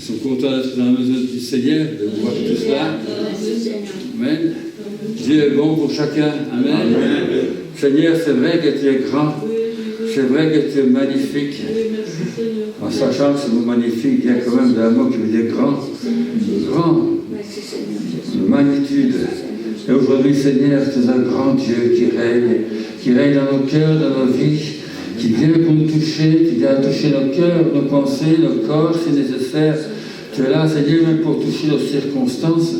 Ils sont contents d'être dans la maison du Seigneur, de voir tout cela. Amen. Dieu est bon pour chacun. Amen. Amen. Seigneur, c'est vrai que tu es grand. C'est vrai que tu es magnifique. En sachant que ce mot magnifique vient quand même d'un mot qui veut dire grand. Grand. Magnitude. Et aujourd'hui, Seigneur, tu es un grand Dieu qui règne dans nos cœurs, dans nos vies, qui vient pour nous toucher, qui vient toucher nos cœurs, nos pensées, nos corps, si nécessaire. Tu es là, Seigneur, même pour toucher nos circonstances.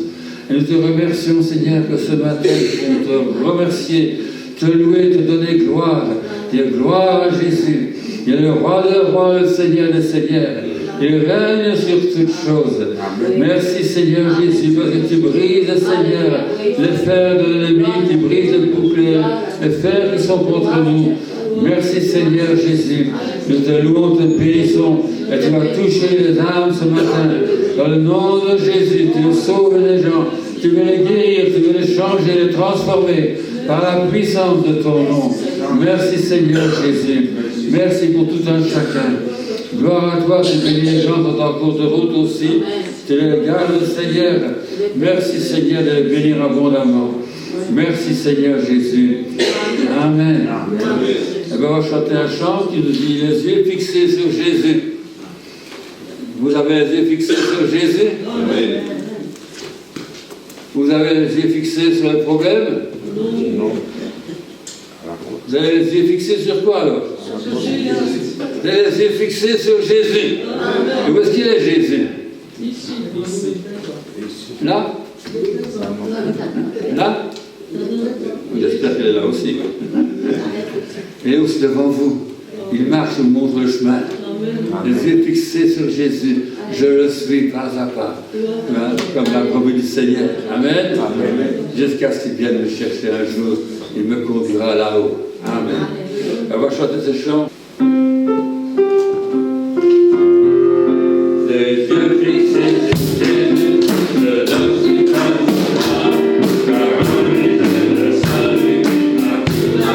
Et nous te remercions, Seigneur, que ce matin, pour te remercier, te louer, te donner gloire. Dire gloire à Jésus. Il est le roi des rois, le Seigneur des seigneurs. Il règne sur toutes choses. Merci Seigneur Jésus, parce que tu brises, Seigneur, les fers de l'ennemi, tu brises les boucliers, les fers qui sont contre nous. Merci Seigneur Jésus. Nous te louons, te bénissons. Et tu vas toucher les âmes ce matin. Dans le nom de Jésus, tu veux sauver les gens. Tu veux les guérir, tu veux les changer, les transformer par la puissance de ton nom. Merci Seigneur Jésus. Merci pour tout un chacun. Gloire à toi, tu bénis les gens dans ta cours de route aussi. Tu les gardes, Seigneur. Merci Seigneur de les bénir abondamment. Merci Seigneur Jésus. Amen. Et bien, on va chanter un chant qui nous dit les yeux fixés sur Jésus. Vous avez les yeux fixés sur Jésus? Amen. Vous avez les yeux fixés sur le problème? Non. Vous avez les yeux fixés sur quoi alors? Sur Jésus. Vous avez les yeux fixés sur Jésus. Et où est-ce qu'il est Jésus? Ici. Là? Là? J'espère qu'elle est là aussi. Il est aussi devant vous. Il marche, il montre le chemin. Les yeux fixés sur Jésus. Je le suis pas à pas. Comme la brebis du Seigneur. Amen. Amen. Jusqu'à ce qu'il vienne me chercher un jour. Il me conduira là-haut. Amen. On va chanter ce chant. Les yeux fixés sur Jésus, je ne suis pas car en lui est le salut, à tout la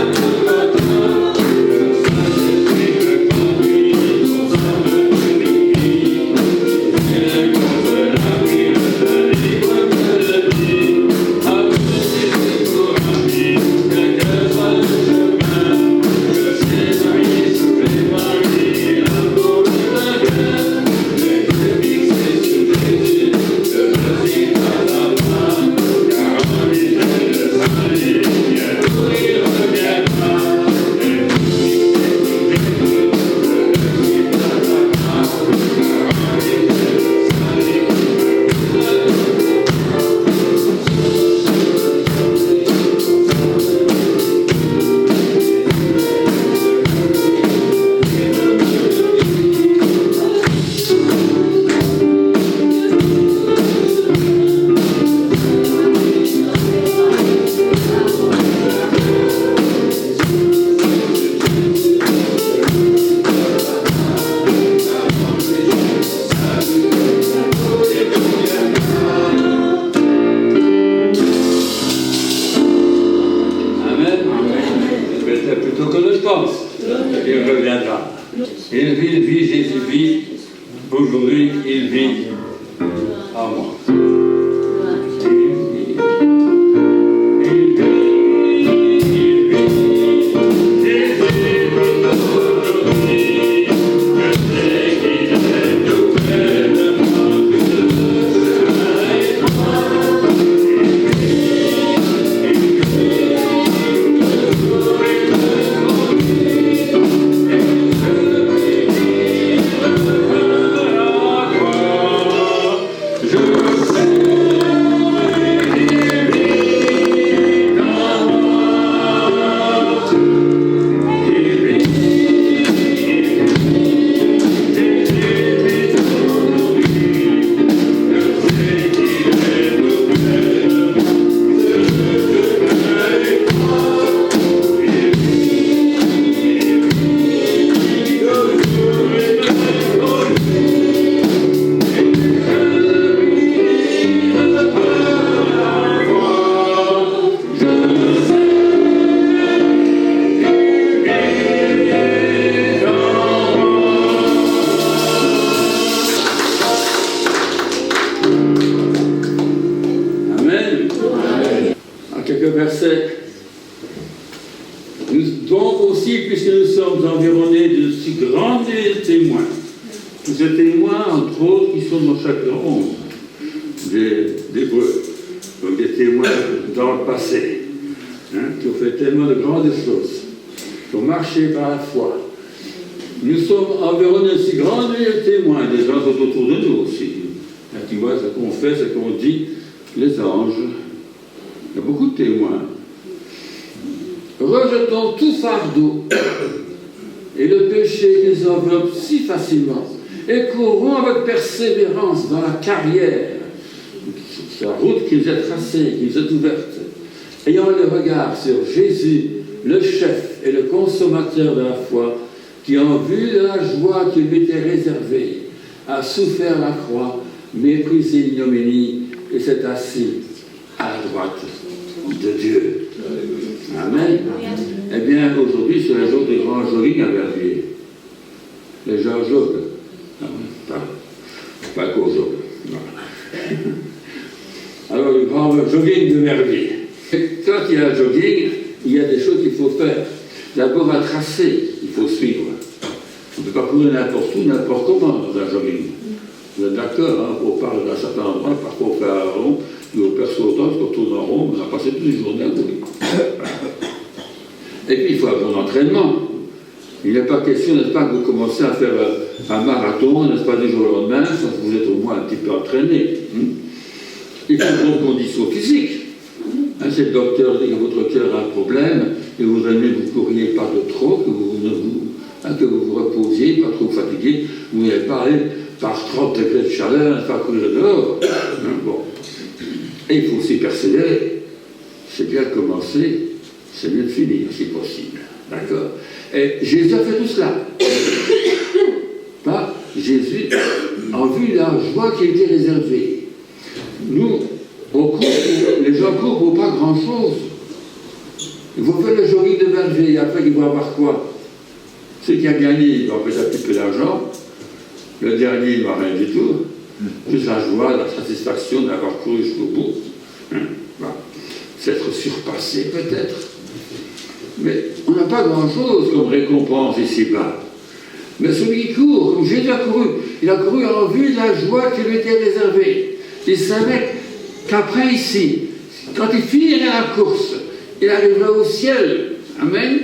le salut qui me conduit, au sein de l'unité, et contre la vie, le libre que le dit, à tout Jésus pour ami, quel que soit le chemin, je sais marier sous les maris, l'amour de ma cœur. Il vit, Jésus vit, aujourd'hui il vit en moi. Je aussi, puisque nous sommes environnés de si grands témoins, ces témoins, entre autres, qui sont dans chaque 11 d'Hébreux, donc des témoins dans le passé, qui ont fait tellement de grandes choses, qui ont marché par la foi. Nous sommes environnés de si grands témoins, des gens sont autour de nous aussi. Tu vois, ce qu'on fait, ce qu'on dit, les anges, il y a beaucoup de témoins. Rejetons tout fardeau et le péché qui nous enveloppe si facilement et courons avec persévérance dans la carrière, la route qui nous est tracée, qui nous est ouverte, ayant le regard sur Jésus, le chef et le consommateur de la foi, qui, en vue de la joie qui lui était réservée, a souffert la croix, méprisé l'ignominie et s'est assis à la droite de Dieu. Amen. Eh bien, aujourd'hui, c'est le jour du grand jogging à Verviers. Les gens joguent. Pas qu'au jour. Alors, le grand jogging de Verviers. Quand il y a le jogging, il y a des choses qu'il faut faire. D'abord, un tracé, il faut suivre. On ne peut pas courir n'importe où, n'importe comment dans un jogging. Vous êtes d'accord, on parle d'un certain endroit, parfois on fait un rond, et on perçoit autant qu'on tourne en rond, on a passé toutes les journées à courir. Et puis il faut un bon entraînement. Il n'est pas question, n'est-ce pas, que vous commencez à faire un marathon, n'est-ce pas, du jour au lendemain, sans que vous êtes au moins un petit peu entraîné. Il faut une bonne condition physique. Si le docteur dit que votre cœur a un problème, et vous aimez que vous ne couriez pas de trop, que vous vous reposiez, pas trop fatigué, vous n'allez pas aller par 30 degrés de chaleur, pas courir dehors. Bon. Et il faut aussi persévérer. C'est bien de commencer, c'est mieux de finir, si possible. D'accord? Et Jésus a fait tout cela. Pas Jésus, en vue de la joie qui était réservée. Nous, les gens courent pour pas grand-chose. Ils vont faire le jogging de Verviers, et après ils vont avoir quoi? Celui qui a gagné, il va peut-être un petit peu d'argent. Le dernier, il ne va rien du tout. Juste la joie, la satisfaction d'avoir couru jusqu'au bout. Voilà. S'être surpassé, peut-être. Mais on n'a pas grand-chose comme récompense ici-bas. Mais celui qui court, comme Jésus a couru, il a couru en vue de la joie qui lui était réservée. Il savait qu'après ici, quand il finirait la course, il arriverait au ciel. Amen.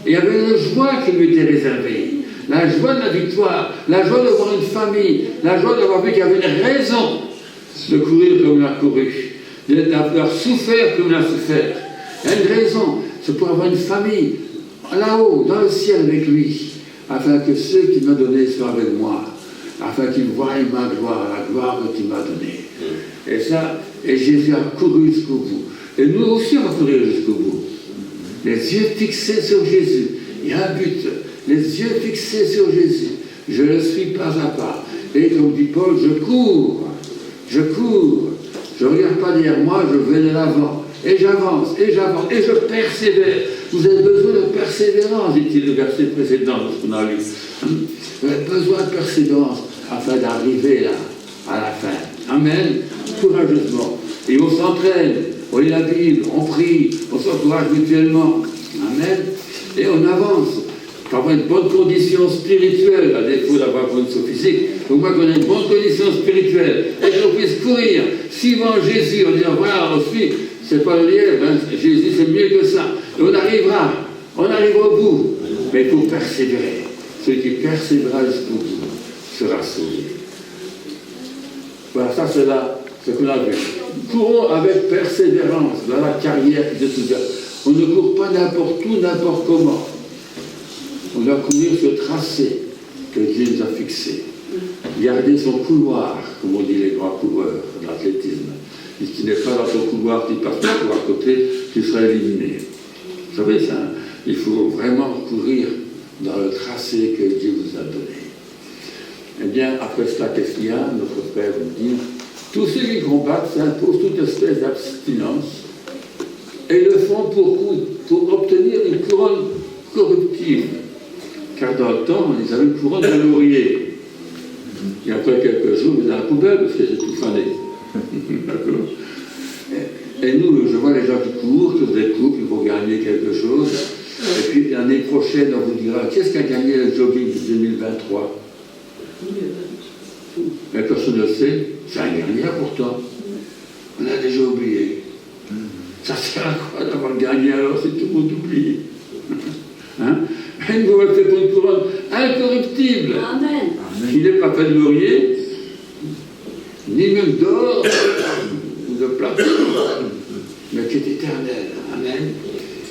Et il y avait une joie qui lui était réservée. La joie de la victoire, la joie d'avoir une famille, la joie d'avoir vu qu'il y avait une raison de courir comme il a couru, d'avoir souffert comme il a souffert. Il y a une raison, c'est pour avoir une famille là-haut, dans le ciel avec lui, afin que ceux qu'il m'a donnés soient avec moi, afin qu'ils voient ma gloire, la gloire que tu m'as donnée. Et ça, et Jésus a couru jusqu'au bout. Et nous aussi, on va courir jusqu'au bout. Les yeux fixés sur Jésus. Il y a un but. Les yeux fixés sur Jésus. Je le suis pas à pas. Et comme dit Paul, je cours. Je cours. Je ne regarde pas derrière moi, je vais de l'avant. Et j'avance, et j'avance, et je persévère. Vous avez besoin de persévérance, dit-il le verset précédent de ce qu'on a lu. Vous avez besoin de persévérance afin d'arriver là, à la fin. Amen. Courageusement. Et on s'entraîne, on lit la Bible, on prie, on s'encourage mutuellement. Amen. Et on avance. Pour avoir une bonne condition spirituelle, à défaut d'avoir une condition physique, au moins qu'on ait une bonne condition spirituelle, et qu'on puisse courir, suivant Jésus, en disant, voilà, on suit, c'est pas le lièvre, hein, Jésus c'est mieux que ça. Et on arrivera au bout, mais il faut persévérer. Celui qui persévérera jusqu'au bout sera sauvé. Voilà, ça c'est là ce qu'on a vu. Courons avec persévérance dans la carrière qui se souvient. On ne court pas n'importe où, n'importe comment. On doit courir ce tracé que Dieu nous a fixé. Garder son couloir, comme on dit les grands coureurs de l'athlétisme. Si tu n'es pas dans ton couloir, tu passes ton couloir à côté, tu seras éliminé. Vous savez ça, hein? Il faut vraiment courir dans le tracé que Dieu vous a donné. Eh bien, après cela, qu'est-ce qu'il y a? Notre Père nous dit, tous ceux qui combattent s'imposent toute espèce d'abstinence et le font pour obtenir une couronne corruptible. Car dans le temps, ils avaient une couronne de laurier. Et après quelques jours, ils étaient à la poubelle parce que c'est tout fané. D'accord. Et nous, je vois les gens qui courent, qui font des coupes, qui vont gagner quelque chose. Et puis l'année prochaine, on vous dira, qu'est-ce qu'a gagné le jogging 2023 ? Mais personne ne le sait, ça n'a gagné pourtant. On a déjà oublié. Ça sert à quoi d'avoir gagné alors si tout le monde oublie? Hein? Il vous fait pour une couronne incorruptible, Amen. qui n'est pas fait de laurier, ni même d'or ou de plate, mais qui est éternelle. Amen.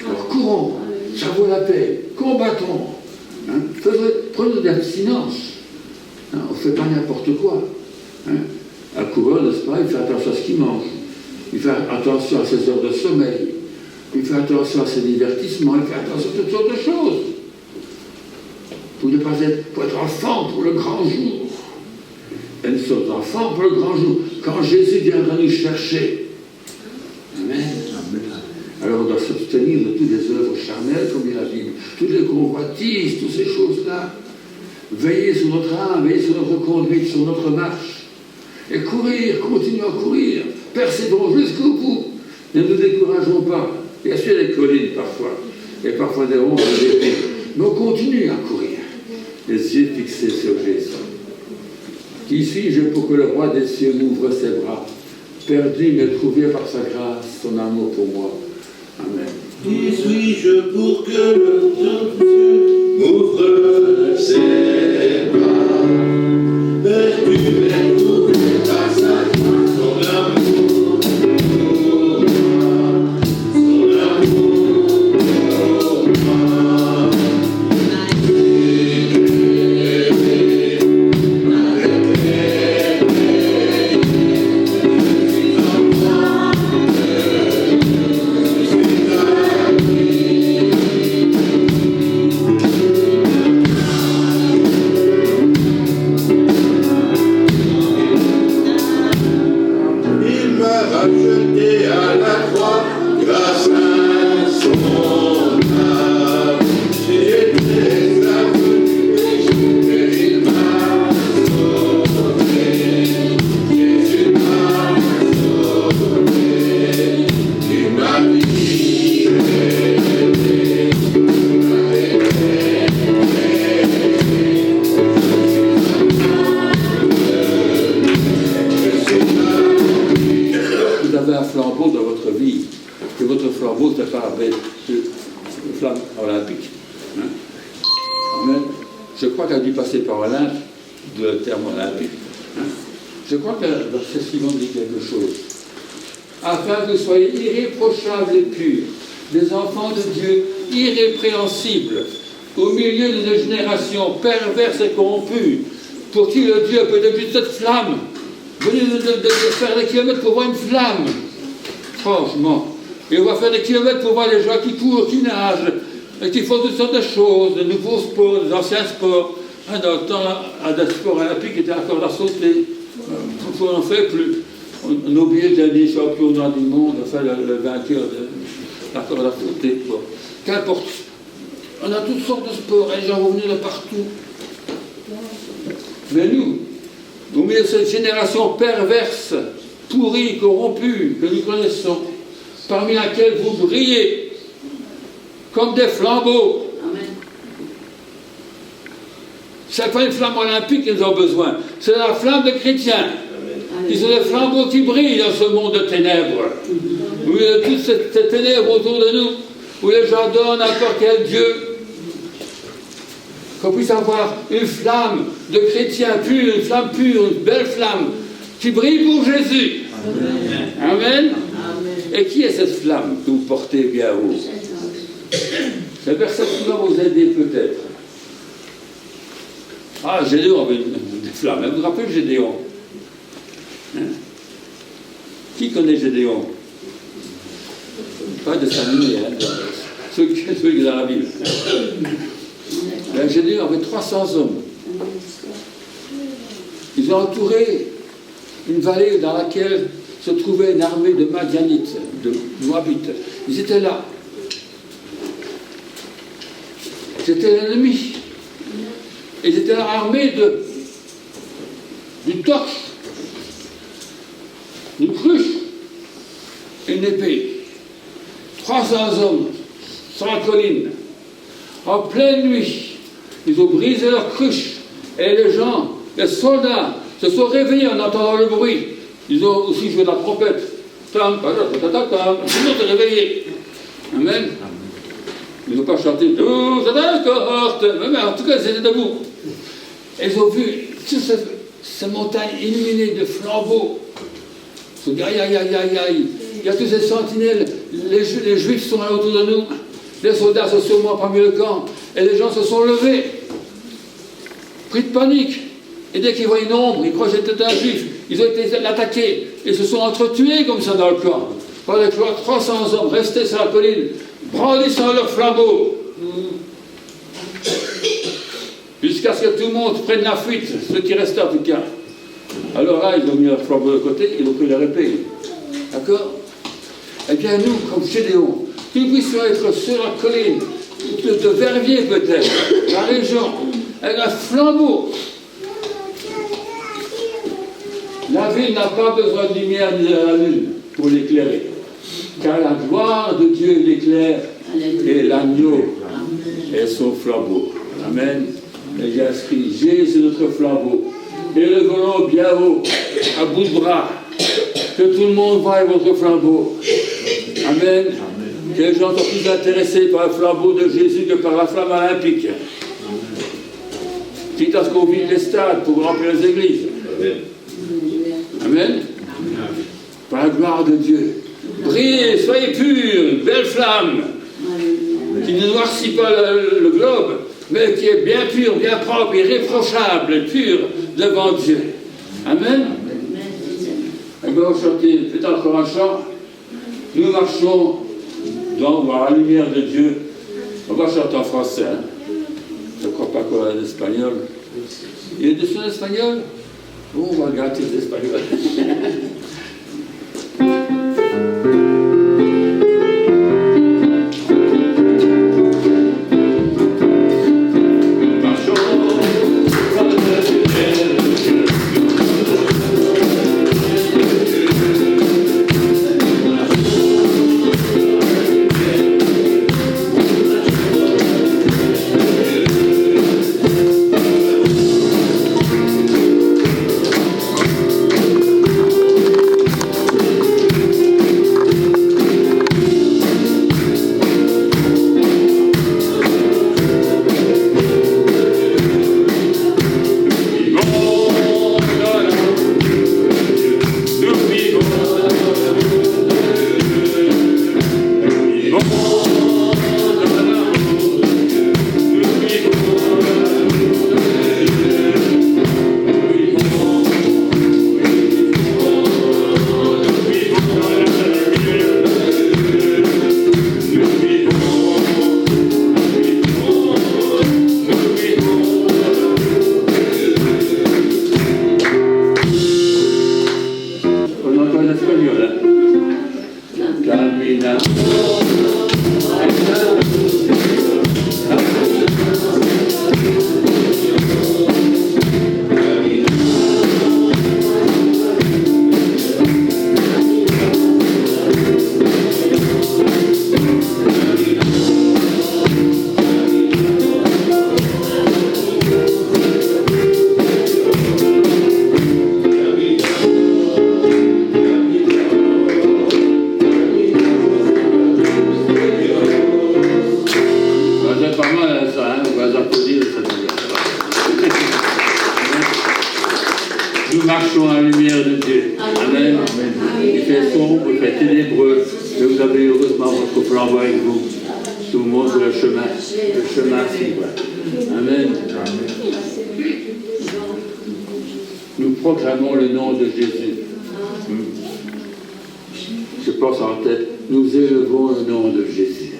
Alors courons, ça vaut la peine, combattons, hein? Prenons de l'abstinence, hein? On ne fait pas n'importe quoi. Hein? Un coureur, n'est-ce pas, il fait attention à ce qu'il mange, il fait attention à ses heures de sommeil, il fait attention à ses divertissements, il fait attention à toutes sortes de choses. Pour ne pas être, pour être enfant pour le grand jour. Et nous sommes enfants pour le grand jour. Quand Jésus viendra nous chercher. Amen. Alors on doit s'abstenir de toutes les œuvres charnelles, comme dit la Bible, toutes les convoitises, toutes ces choses-là. Veiller sur notre âme, veiller sur notre conduite, sur notre marche. Et courir, continuons à courir. Persévérons jusqu'au bout. Ne nous décourageons pas. Bien sûr, des collines parfois, et parfois des ronces et des pics. Mais on continue à courir. Les yeux fixés sur Jésus. Qui suis-je pour que le roi des cieux m'ouvre ses bras, perdu mais trouvé par sa grâce, son amour pour moi. Amen. Qui suis-je pour que le roi des cieux m'ouvre ses bras, perdu mais trouvé par sa grâce, son amour pour moi, son amour pour moi. Je crois qu'elle a dû passer par Olympe, le terme olympique. Je crois que verset suivant dit quelque chose. Afin que vous soyez irréprochables et purs, des enfants de Dieu irrépréhensibles, au milieu d'une génération perverse et corrompue, pour qui le Dieu peut depuis cette flamme, venir de faire des kilomètres pour voir une flamme. Franchement. Et on va faire des kilomètres pour voir les gens qui courent, qui nagent, et qui font toutes sortes de choses, de nouveaux sports, des anciens sports. Dans le temps, à des sports olympiques qui étaient la corde à sauter. On n'en fait plus. On a oublié le dernier championnat du monde, enfin le vainqueur de la corde à sauter. Bon. Qu'importe. On a toutes sortes de sports, et les gens vont venir de partout. Mais nous, au milieu de cette génération perverse, pourrie, corrompue, que nous connaissons, parmi laquelle vous brillez comme des flambeaux. Amen. C'est pas une flamme olympique qu'ils ont besoin, c'est la flamme des chrétiens. Amen. Ils sont des flambeaux qui brillent dans ce monde de ténèbres. Où il y a toutes ces ténèbres autour de nous, où les gens donnent n'importe quel Dieu. Qu'on puisse avoir une flamme de chrétiens purs, une flamme pure, une belle flamme, qui brille pour Jésus. Amen. Amen. Et qui est cette flamme que vous portez bien haut? C'est personne qui va vous aider peut-être. Ah, Gédéon avait des flammes. Vous vous rappelez Gédéon? Hein? Qui connaît Gédéon? Pas de s'animer, hein, ceux qui sont dans la Bible. Ben, Gédéon avait 300 hommes. Ils ont entouré une vallée dans laquelle se trouvait une armée de Madianites, de Moabites. Ils étaient là. C'était l'ennemi. Ils étaient armés d'une torche, d'une cruche et une épée. 300 hommes sur la colline. en pleine nuit. Ils ont brisé leur cruche. Et les gens, les soldats, se sont réveillés en entendant le bruit. Ils ont aussi joué la trompette. Tam, tam, tam, tam, tam. Ils ont réveillés. Amen. Ils n'ont pas chanté « Tout ça cohorte », mais en tout cas, ils étaient debout. Et ils ont vu toutes ces montagnes illuminées de flambeaux. Ils se disent « Aïe, aïe, aïe, aïe, aïe ». Il y a tous ces sentinelles, les Juifs sont là autour de nous, les soldats sont sûrement parmi le camp, et les gens se sont levés, pris de panique. Et dès qu'ils voient une ombre, ils croient que c'était un Juif, ils ont été attaqués, et se sont entretués comme ça dans le camp. Pendant que 300 hommes restaient sur la colline, brandissant leurs flambeaux, jusqu'à ce que tout le monde prenne la fuite, ceux qui restaient en tout cas. Alors là, ils ont mis leurs flambeaux de côté, ils ont pris leur épée. D'accord? Eh bien, nous, comme Gédéon, que nous puissions être sur la colline, de Verviers peut-être, la région, avec un flambeau. La ville n'a pas besoin de lumière ni de la lune pour l'éclairer, car la gloire de Dieu l'éclaire et l'agneau est son flambeau. Amen. Et j'ai inscrit Jésus notre flambeau. Élevons-le bien haut, à bout de bras, que tout le monde voie votre flambeau. Amen. Que les gens sont plus intéressés par le flambeau de Jésus que par la flamme olympique. Quitte à ce qu'on vide les stades pour remplir les églises. Amen. Par la gloire de Dieu. Brillez, soyez purs, une belle flamme qui ne noircit pas le globe, mais qui est bien pure, bien propre, irréprochable, pure devant Dieu. Amen. Et bien, on va chanter peut-être encore un chant. Nous marchons dans la lumière de Dieu. On va chanter en français. Hein. Je ne crois pas qu'on a l'espagnol. Il y a des sons espagnols? Oh, on va regarder l'espagnol. Nous marchons à la lumière de Dieu. Amen. Il fait sombre, il fait ténébreux, mais vous avez heureusement votre flambeau avec vous. Tout le monde le chemin à suivre. Amen. Nous proclamons le nom de Jésus. Je pense en tête, nous élevons le nom de Jésus.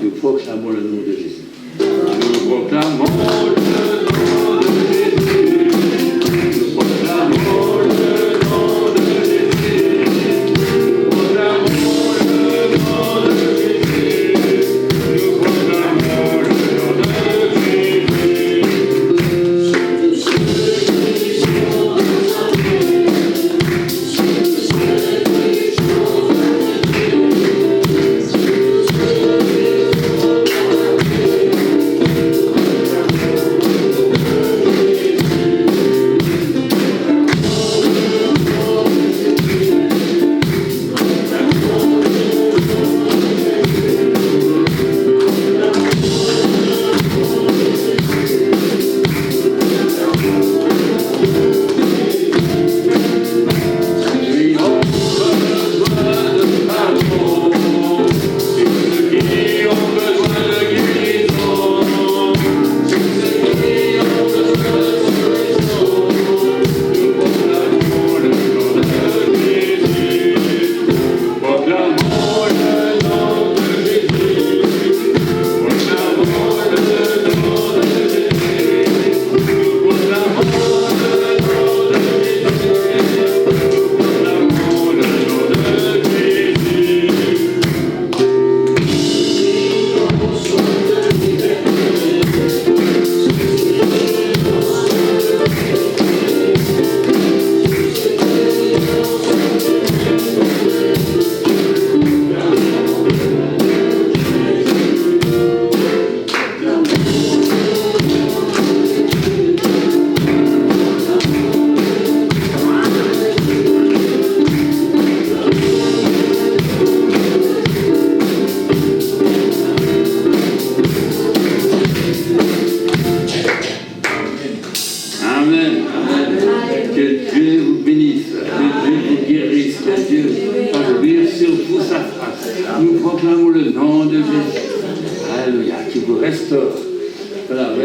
Nous proclamons le nom de Jésus. Nous proclamons le nom de Jésus. Nous proclamons le nom de Jésus. Nous proclamons le nom de Jésus. Nous proclamons le nom de Jésus.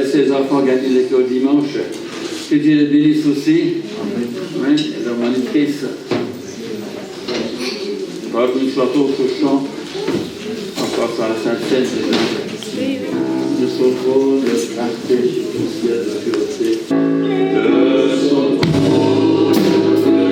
laissé les enfants gagner l'école dimanche. Que Dieu les bénisse aussi. Amen. Et leur magnifique. Voilà que nous chantons ce chant. Encore par la Sainte-Seine. De son trône, de clarté, du ciel, de pureté. De son trône, de son ciel.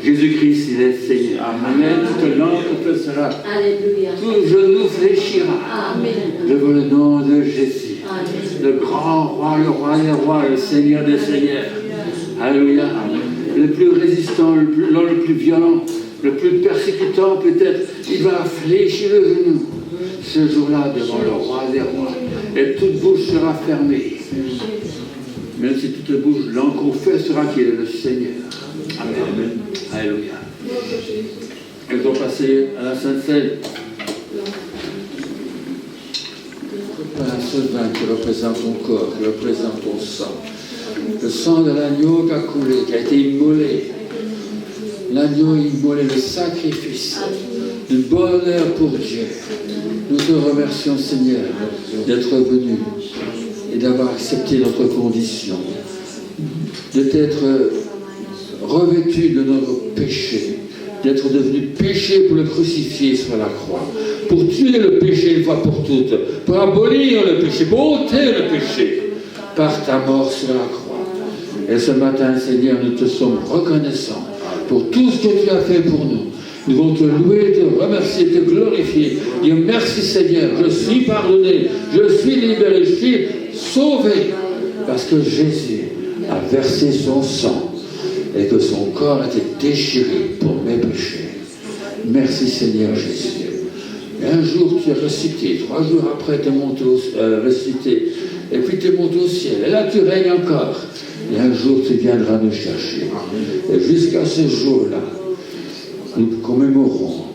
Jésus-Christ, il est Seigneur. Amen. Toute langue confessera. Alléluia. Tout genou fléchira. Amen. Devant le nom de Jésus. Amen. Le grand roi, le roi des rois, le Seigneur des seigneurs. Alléluia. Le plus résistant, l'homme le plus violent, le plus persécutant peut-être, il va fléchir le genou ce jour-là devant le roi des rois. Et toute bouche sera fermée. Même si toute bouche l'en confessera qu'il est le Seigneur. Amen. Alléluia. Elles ont passé à la Sainte-Seine. Voilà ce vin qui représente ton corps, qui représente ton sang. Le sang de l'agneau qui a coulé, qui a été immolé. L'agneau immolé, le sacrifice, le bonheur pour Dieu. Nous te remercions, Seigneur, d'être venu et d'avoir accepté notre condition, d'être revêtu de notre péché, d'être devenu péché pour le crucifier sur la croix, pour tuer le péché une fois pour toutes, pour abolir le péché, pour ôter le péché par ta mort sur la croix. Et ce matin, Seigneur, nous te sommes reconnaissants pour tout ce que tu as fait pour nous. Nous voulons te louer, te remercier, te glorifier. Dire merci Seigneur, je suis pardonné, je suis libéré, je suis sauvé. Parce que Jésus a versé son sang et que son corps a été déchiré pour mes péchés. Merci Seigneur Jésus. Et un jour tu es ressuscité, 3 jours après tu es monté ressuscité, et puis tu es monté au ciel. Et là tu règnes encore. Et un jour tu viendras nous chercher. Et jusqu'à ce jour-là, nous commémorons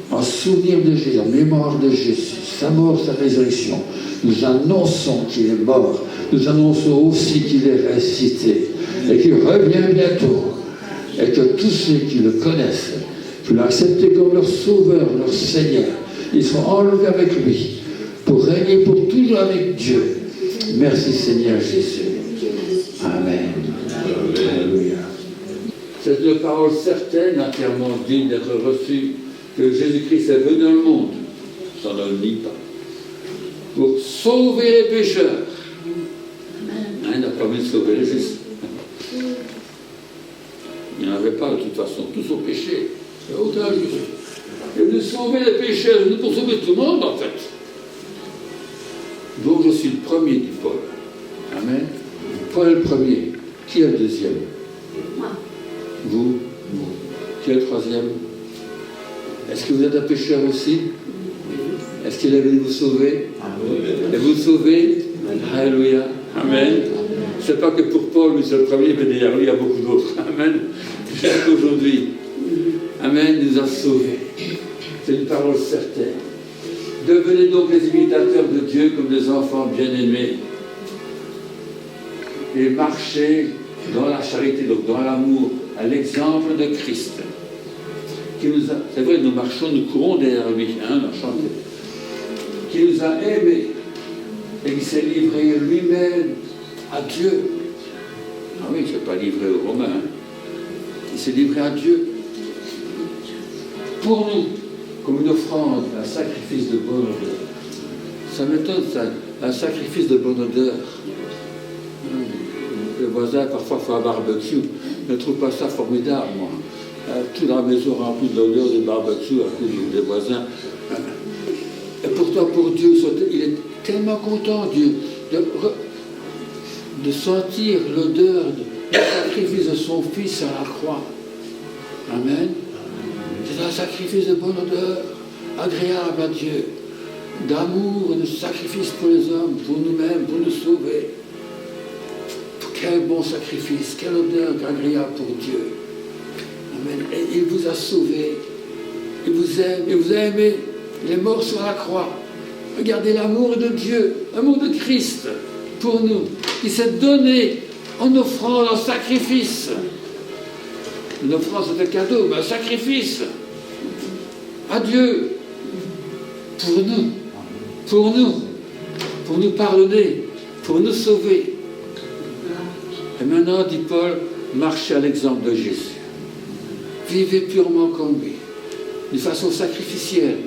en souvenir de Jésus, en mémoire de Jésus, sa mort, sa résurrection. Nous annonçons qu'il est mort. Nous annonçons aussi qu'il est ressuscité et qu'il revient bientôt. Et que tous ceux qui le connaissent, qui l'ont accepté comme leur sauveur, leur Seigneur, ils sont enlevés avec lui pour régner pour toujours avec Dieu. Merci Seigneur Jésus. Amen. Alléluia. C'est une parole certaine, entièrement digne d'être reçue, que Jésus-Christ est venu dans le monde, ça ne le nie pas, pour sauver les pécheurs. Il n'a pas venu sauver les justes. Il n'y en avait pas de toute façon, tous au péché. Il n'y a aucun juste. Il est venu sauver les pécheurs, il est venu pour sauver tout le monde en fait. Donc je suis le premier, dit Paul. Amen. Paul est le premier. Qui est le deuxième? Vous? Qui est le troisième? Est-ce que vous êtes un pécheur aussi? Est-ce qu'il est venu vous sauver? Et vous sauver? Alléluia. Amen. Ce n'est pas que pour Paul, lui c'est le premier, mais derrière lui il y a beaucoup d'autres. Amen. Jusqu'aujourd'hui. Amen, nous a sauvés. C'est une parole certaine. Devenez donc les imitateurs de Dieu comme des enfants bien-aimés. Et marchez dans la charité, donc dans l'amour, à l'exemple de Christ. C'est vrai, nous marchons, nous courons derrière lui, on a chanté. Qui nous a aimés et qui s'est livré lui-même à Dieu. Ah oui, il ne s'est pas livré aux Romains. Il s'est livré à Dieu. Pour nous, comme une offrande, un sacrifice de bonne odeur. Ça m'étonne, ça, un sacrifice de bonne odeur. Les voisins, parfois, font un barbecue. Je ne trouve pas ça formidable, moi. Toute la maison remplie de l'odeur du barbecue à cause des voisins. Et pourtant, pour Dieu, il est tellement content, Dieu, de sentir l'odeur du sacrifice de son Fils à la croix. Amen. C'est un sacrifice de bonne odeur, agréable à Dieu, d'amour et de sacrifice pour les hommes, pour nous-mêmes, pour nous sauver. Quel bon sacrifice, quelle odeur agréable pour Dieu. Amen. Et il vous a sauvé, il vous aime, il vous a aimé, il est mort sur la croix. Regardez l'amour de Dieu, l'amour de Christ pour nous, qui s'est donné en offrant un sacrifice. Une offrande, c'est un cadeau, mais un sacrifice à Dieu pour nous pardonner, pour nous sauver. Et maintenant, dit Paul, marchez à l'exemple de Jésus. Vivez purement comme lui, d'une façon sacrificielle.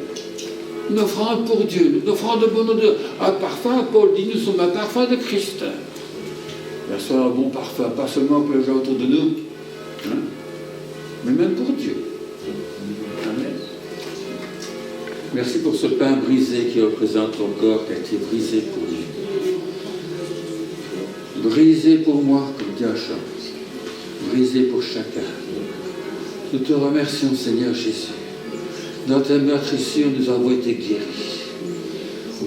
Une offrande pour Dieu, une offrande de bonne odeur. Un parfum, Paul dit, nous sommes un parfum de Christ. Bien sûr, un bon parfum, pas seulement pour les gens autour de nous, hein, mais même pour Dieu. Amen. Merci pour ce pain brisé qui représente ton corps, qui a été brisé pour lui. Brisé pour moi, comme dit un chant. Brisé pour chacun. Nous te remercions, Seigneur Jésus. Dans tes meurtrissures, nous avons été guéris.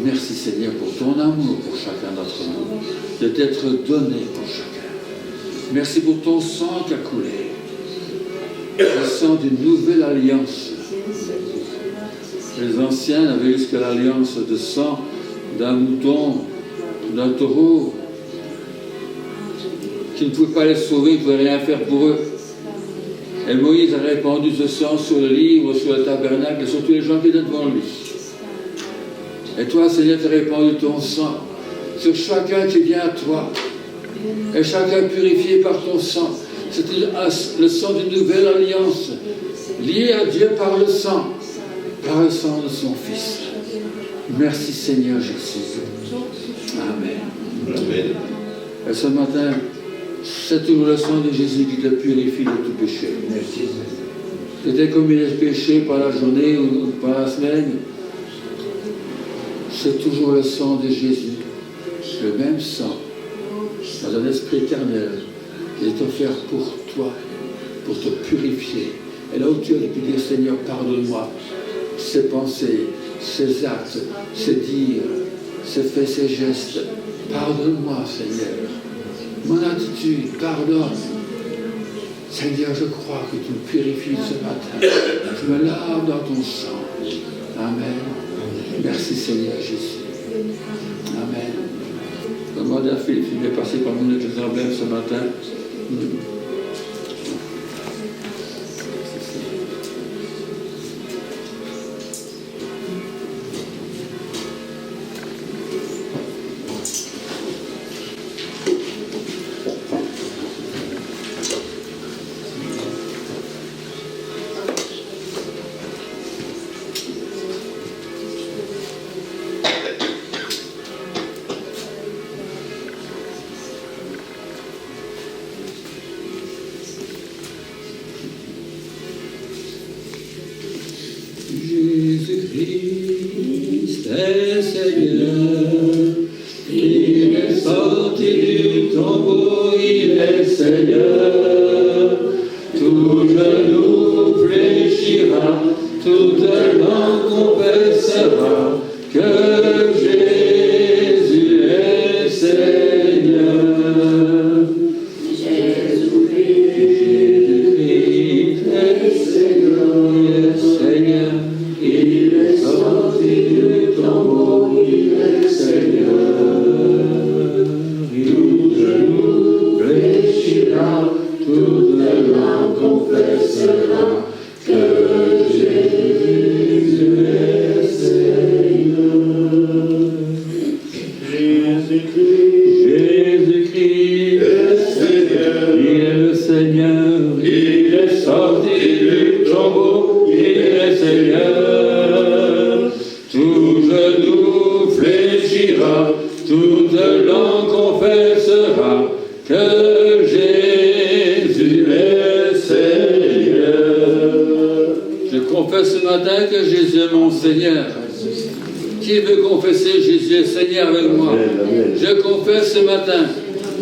Merci, Seigneur, pour ton amour pour chacun d'entre nous, de t'être donné pour chacun. Merci pour ton sang qui a coulé. Le sang d'une nouvelle alliance. Les anciens n'avaient eu que l'alliance de sang d'un mouton, d'un taureau, qui ne pouvait pas les sauver, qui ne pouvait rien faire pour eux. Et Moïse a répandu ce sang sur le livre, sur le tabernacle et sur tous les gens qui étaient devant lui. Et toi, Seigneur, tu as répandu ton sang sur chacun qui vient à toi. Et chacun purifié par ton sang. C'est le sang d'une nouvelle alliance, lié à Dieu par le sang de son Fils. Merci Seigneur Jésus. Amen. Amen. Et ce matin, c'est toujours le sang de Jésus qui te purifie de tout péché. Merci. C'était comme il est péché par la journée ou par la semaine. C'est toujours le sang de Jésus, le même sang, dans un esprit éternel, qui est offert pour toi, pour te purifier. Et là où tu as pu dire, Seigneur, pardonne-moi, ces pensées, ces actes, ces dires, ces faits, ces gestes, pardonne-moi, Seigneur. Mon attitude, pardonne. Seigneur, je crois que tu me purifies ce matin. Je me lave dans ton sang. Amen. Merci Seigneur Jésus. Amen. Demande à Philippe, il est passé par nous les emblèmes ce matin. Jésus-Christ est Seigneur, il est sorti du tombeau, il est Seigneur. Tout genou fléchira, toute langue confessera que Jésus est Seigneur. Jésus-Christ est Seigneur, il est Seigneur. Il est sorti du tombeau, il est Seigneur. Tout genou fléchira, toute langue confessera que Jésus est Seigneur. Jésus-Christ est Seigneur. Il est le Seigneur. Il est sorti du tombeau, il est Seigneur. Tout genou fléchira, toute langue confessera que Jésus est Seigneur. Je confesse ce matin que Jésus est mon Seigneur. Qui veut confesser Jésus est Seigneur avec moi? Je confesse ce matin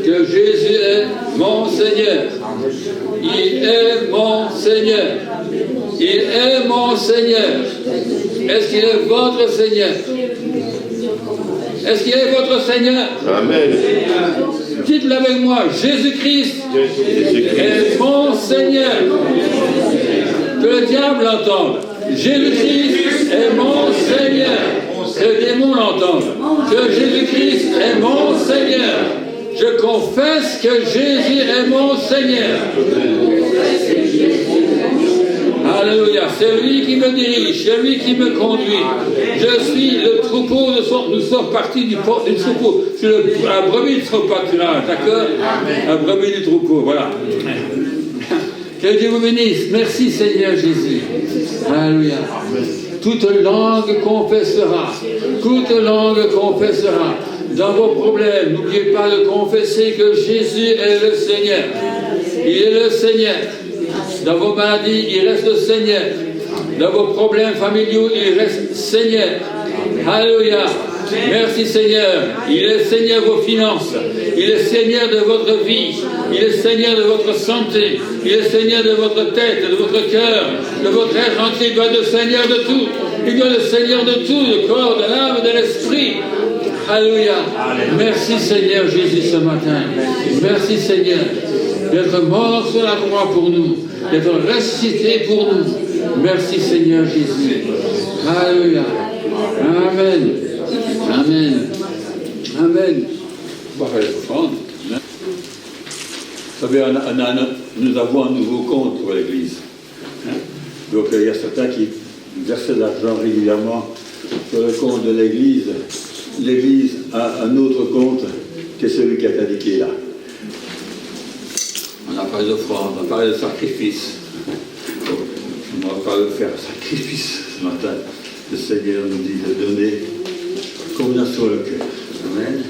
que Jésus est mon Seigneur. Il est mon Seigneur. Il est mon Seigneur. Est-ce qu'il est votre Seigneur? Est-ce qu'il est votre Seigneur? Amen. Dites-le avec moi, Jésus-Christ est mon Seigneur. Que le diable l'entende. Jésus-Christ est mon Seigneur. Que le démon l'entende. Que Jésus-Christ est mon Seigneur. Je confesse que Jésus est mon Seigneur. Alléluia. C'est lui qui me dirige, c'est lui qui me conduit. Je suis le troupeau de son... Nous sommes partis du troupeau. Je suis la brebis de son pâturage, d'accord? La brebis du troupeau, voilà. Que Dieu vous bénisse. Merci Seigneur Jésus. Alléluia. Toute langue confessera. Toute langue confessera. Dans vos problèmes, n'oubliez pas de confesser que Jésus est le Seigneur. Il est le Seigneur. Dans vos maladies, il reste le Seigneur. Dans vos problèmes familiaux, il reste Seigneur. Alléluia. Merci Seigneur. Il est Seigneur de vos finances. Il est Seigneur de votre vie. Il est Seigneur de votre santé. Il est Seigneur de votre tête, de votre cœur, de votre être entier. Il doit être le Seigneur de tout. Il doit être le Seigneur de tout, le corps, de l'âme, de l'esprit. Alléluia. Merci Seigneur Jésus ce matin. Merci Seigneur d'être mort sur la croix pour nous, d'être ressuscité pour nous. Merci Seigneur Jésus. Alléluia. Amen. Amen. Amen. Vous savez, nous avons un nouveau compte pour l'Église. Donc il y a certains qui versaient de l'argent régulièrement sur le compte de l'Église. l'Église a un autre compte que celui qui a été indiqué là. On a parlé d'offrande, on a parlé de sacrifice. On va pas faire sacrifice ce matin. Le Seigneur nous dit de donner comme on a sur le cœur. Amen.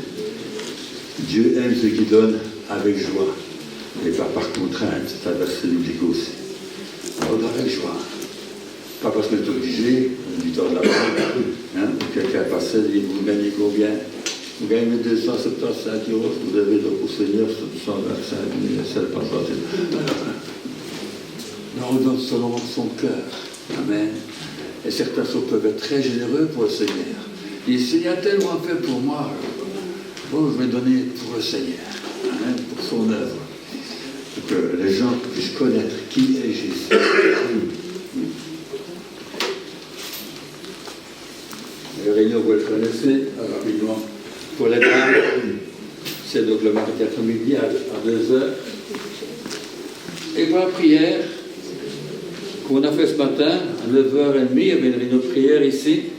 Dieu aime ceux qui donnent avec joie et pas par contrainte. C'est un verset biblique aussi. On donne avec joie. Pas parce qu'on est obligé, on dit dans la banque, hein, quelqu'un passait et dit vous gagnez combien? Vous gagnez 275 €, vous avez donc au Seigneur 125 000, c'est pas facile. Mais on donne selon son cœur. Amen. Et certains peuvent être très généreux pour le Seigneur. Il dit, a tellement fait pour moi, bon, je vais donner pour le Seigneur, hein, pour son œuvre. Pour que les gens puissent connaître qui est Jésus. Le réunion, vous le connaissez, rapidement. Pour les dames, c'est donc le mardi après-midi à 2h. Et pour la prière, qu'on a fait ce matin, à 9h30, il y avait une réunion de prière ici.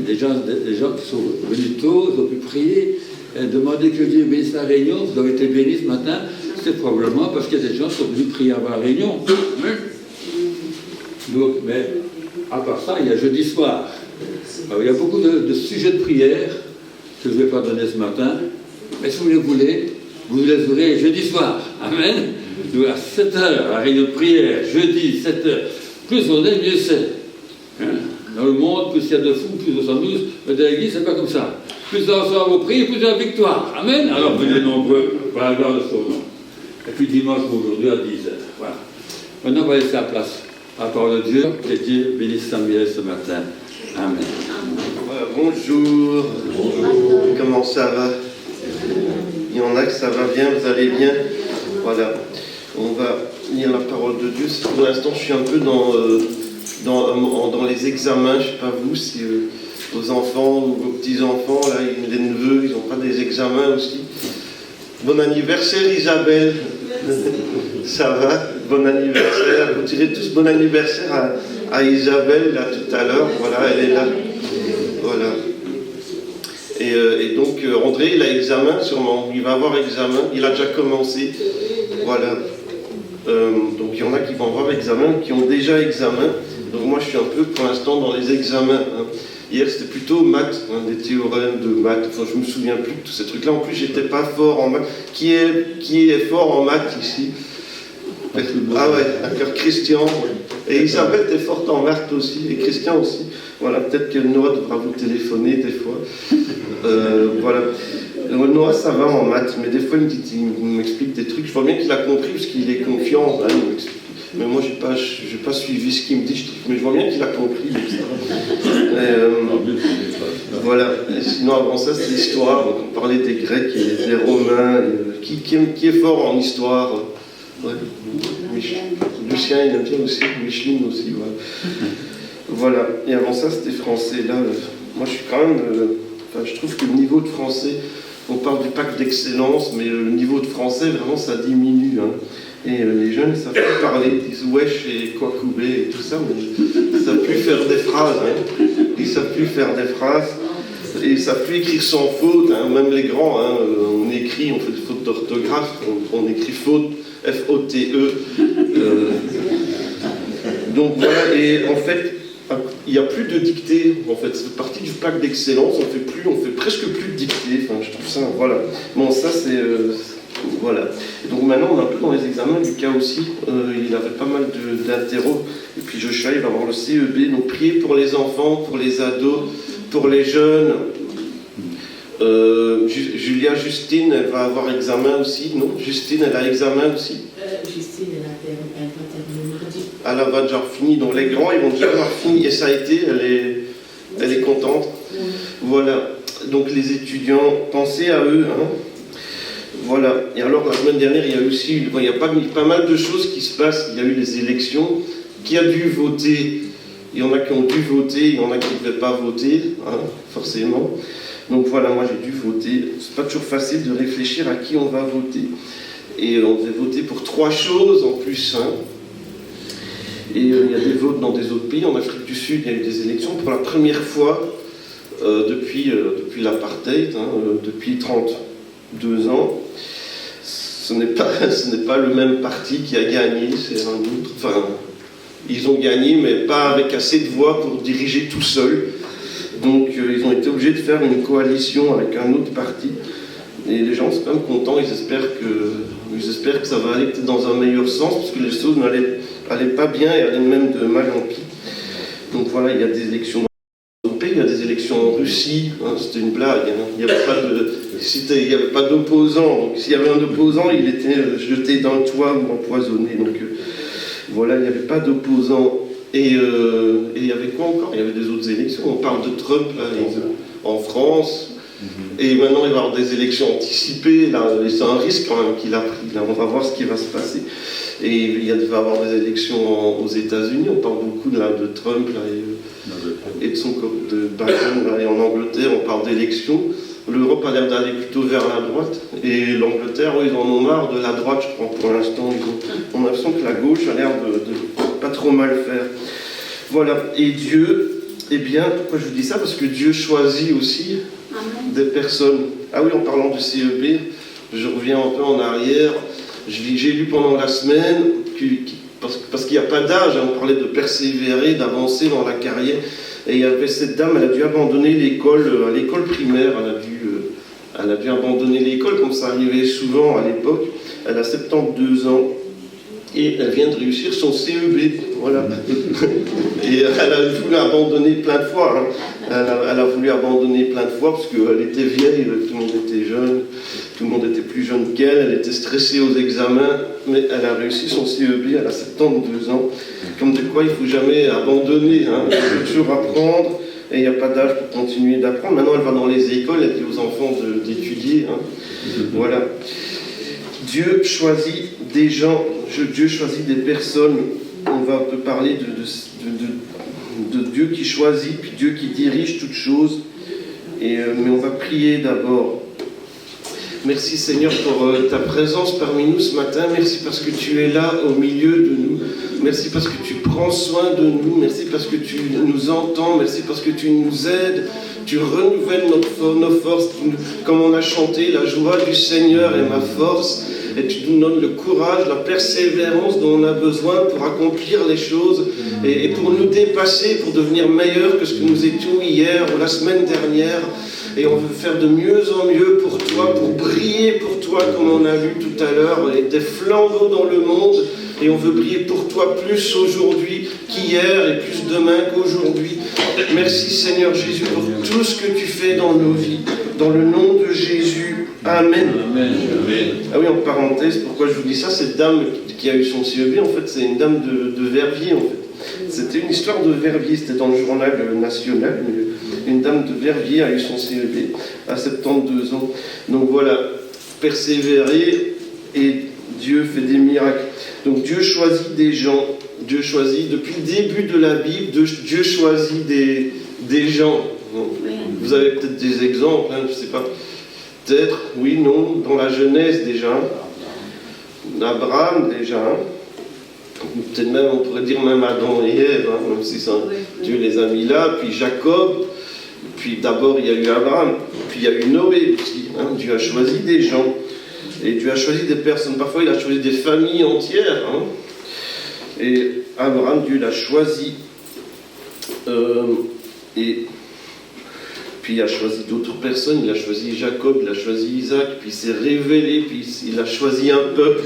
Des gens qui sont venus tôt, ils ont pu prier, demander que Dieu bénisse la réunion. Vous avez été bénis ce matin, c'est probablement parce qu'il y a des gens qui sont venus prier avant la réunion. Donc, mais à part ça, il y a jeudi soir. Alors, il y a beaucoup de sujets de prière que je ne vais pas donner ce matin, mais si vous les voulez, vous les aurez jeudi soir. Amen. Donc à 7h, la réunion de prière, jeudi, 7h. Plus on est, mieux c'est. Hein? Dans le monde, plus il y a de fous, plus de 112, mais dans l'église, c'est pas comme ça. Plus on sort vos prières, plus il y a la victoire. Amen. Alors venez nombreux pour la gloire de son nom. Et puis dimanche, aujourd'hui, à 10h. Voilà. Maintenant, on va laisser la place à la parole de Dieu. Que Dieu bénisse Samuel ce matin. Amen. Voilà, bonjour. Bonjour. Comment ça va? Il y en a que ça va bien, vous allez bien? Voilà. On va lire la parole de Dieu. Pour l'instant, je suis un peu dans les examens. Je ne sais pas vous, si vos enfants ou vos petits-enfants, là, les neveux, ils n'ont pas des examens aussi. Bon anniversaire Isabelle. Ça va? Bon anniversaire. Vous direz tous bon anniversaire à Isabelle, là, tout à l'heure. Voilà, elle est là. Voilà. Et donc, André, il a examen, sûrement. Il va avoir examen. Il a déjà commencé. Voilà. Donc, il y en a qui vont avoir examen, qui ont déjà examen. Donc, moi, je suis un peu, pour l'instant, dans les examens. Hein. Hier, c'était plutôt maths, hein, des théorèmes de maths. Enfin, je ne me souviens plus de tous ces trucs-là. En plus, j'étais pas fort en maths. Qui est fort en maths ici? Ah ouais, d'accord, Christian. Et Isabelle, t'es forte en maths aussi, et Christian aussi. Voilà, peut-être que Noah devra vous téléphoner des fois. Voilà. Noah, ça va en maths, mais des fois, il m'explique des trucs. Je vois bien qu'il a compris, parce qu'il est confiant. Hein, mais moi, je n'ai pas suivi ce qu'il me dit. Mais je vois bien qu'il a compris. Voilà. Et sinon, avant ça, c'est l'histoire. Donc, on parlait des Grecs et des Romains. Qui est fort en histoire? Ouais. Lucien, il aime bien aussi. Micheline aussi. Voilà. Et avant ça, c'était français. Là, moi, je suis quand même... je trouve que le niveau de français... On parle du pacte d'excellence, mais le niveau de français, vraiment, ça diminue. Hein. Et les jeunes, ils savent plus parler, ils disent wesh et quoi couper et tout ça, mais ils ne savent plus faire des phrases. Hein. Ils ne savent plus faire des phrases. Et ils ne savent plus écrire sans faute. Hein. Même les grands, hein, on écrit, on fait des fautes d'orthographe, on écrit faute, F-O-T-E. Donc voilà, et en fait, il n'y a plus de dictée, en fait, c'est partie du pacte d'excellence, on fait presque plus de dictée, enfin je trouve ça, voilà. Bon, ça c'est, voilà. Et donc maintenant on est un peu dans les examens, Lucas aussi, il avait pas mal d'interros, et puis Joshua il va avoir le CEB, donc prier pour les enfants, pour les ados, pour les jeunes. Justine, elle va avoir examen aussi, non? Justine, elle a examen aussi? Justine, elle va terminer mardi. Elle va déjà fini, donc les grands, ils vont déjà avoir fini, et ça a été, elle est contente. Voilà, donc les étudiants, pensez à eux. Hein. Voilà, et alors la semaine dernière, il y a aussi, il y a pas mal de choses qui se passent, il y a eu les élections, qui a dû voter? Il y en a qui ont dû voter, il y en a qui ne devaient pas voter, hein, forcément. Donc voilà, moi j'ai dû voter. C'est pas toujours facile de réfléchir à qui on va voter. Et on devait voter pour 3 choses en plus. Hein. Et il y a des votes dans des autres pays. En Afrique du Sud, il y a eu des élections. Pour la première fois, depuis l'apartheid, depuis 32 ans. Ce n'est pas le même parti qui a gagné, c'est un autre. Enfin, ils ont gagné, mais pas avec assez de voix pour diriger tout seul. Donc, ils ont été obligés de faire une coalition avec un autre parti. Et les gens sont quand même contents, ils espèrent que ça va aller peut-être dans un meilleur sens, parce que les choses n'allaient pas bien et allaient même de mal en pis. Donc voilà, il y a des élections dans le pays, il y a des élections en Russie, c'était une blague, il n'y avait pas d'opposant, donc s'il y avait un opposant, il était jeté d'un toit ou empoisonné. Donc voilà, il n'y avait pas d'opposant. Et il y avait quoi encore? Il y avait des autres élections, on parle de Trump là, en France. Et maintenant, il va y avoir des élections anticipées. Là, c'est un risque quand même qu'il a pris. Là, on va voir ce qui va se passer. Et il va y avoir des élections aux États-Unis. On parle beaucoup de Trump là, et de Biden. Là, et en Angleterre, on parle d'élections. L'Europe a l'air d'aller plutôt vers la droite. Et l'Angleterre, ils en ont marre de la droite, je crois, pour l'instant. On a l'impression que la gauche a l'air de pas trop mal faire. Voilà. Et Dieu, eh bien, pourquoi je vous dis ça? Parce que Dieu choisit aussi des personnes. Ah oui, en parlant du CEB, je reviens un peu en arrière. J'ai lu pendant la semaine, parce qu'il n'y a pas d'âge, on parlait de persévérer, d'avancer dans la carrière. Et il y avait cette dame, elle a dû abandonner l'école, à l'école primaire, elle a dû abandonner l'école, comme ça arrivait souvent à l'époque. Elle a 72 ans. Et elle vient de réussir son CEB, voilà. Et elle a voulu abandonner plein de fois. Elle a voulu abandonner plein de fois parce qu'elle était vieille, tout le monde était jeune, tout le monde était plus jeune qu'elle, elle était stressée aux examens, mais elle a réussi son CEB, elle a 72 ans. Comme de quoi il ne faut jamais abandonner, il faut toujours apprendre, et il n'y a pas d'âge pour continuer d'apprendre. Maintenant elle va dans les écoles, elle dit aux enfants d'étudier, voilà. Dieu choisit des gens, Dieu choisit des personnes. On va un peu parler de Dieu qui choisit, puis Dieu qui dirige toutes choses. Mais on va prier d'abord. Merci Seigneur pour ta présence parmi nous ce matin. Merci parce que tu es là au milieu de nous. Merci parce que tu prends soin de nous. Merci parce que tu nous entends. Merci parce que tu nous aides. Tu renouvelles nos forces. Comme on a chanté, la joie du Seigneur est ma force. Et tu nous donnes le courage, la persévérance dont on a besoin pour accomplir les choses et pour nous dépasser, pour devenir meilleurs que ce que nous étions hier ou la semaine dernière. Et on veut faire de mieux en mieux pour toi, pour briller pour toi, comme on a vu tout à l'heure, des flambeaux dans le monde. Et on veut briller pour toi plus aujourd'hui qu'hier et plus demain qu'aujourd'hui. Merci Seigneur Jésus pour tout ce que tu fais dans nos vies. Dans le nom de Jésus. Amen. Amen. Ah oui, en parenthèse, pourquoi je vous dis ça? Cette dame qui a eu son CEB, en fait, c'est une dame de Verviers, en fait. C'était une histoire de Verviers, c'était dans le journal national. Une dame de Verviers a eu son CEB à 72 ans. Donc voilà, persévérer et Dieu fait des miracles. Donc Dieu choisit des gens. Dieu choisit, depuis le début de la Bible, Dieu choisit des gens. Vous avez peut-être des exemples, je ne sais pas. Peut-être, oui, non, dans la Genèse déjà. Abraham déjà. Peut-être même, on pourrait dire même Adam et Ève, même si ça, Dieu les a mis là. Puis Jacob. Puis d'abord, il y a eu Abraham. Puis il y a eu Noé aussi. Dieu a choisi des gens. Et Dieu a choisi des personnes. Parfois, il a choisi des familles entières. Et Abraham, Dieu l'a choisi. Et puis il a choisi d'autres personnes. Il a choisi Jacob, il a choisi Isaac. Puis il s'est révélé. Puis il a choisi un peuple.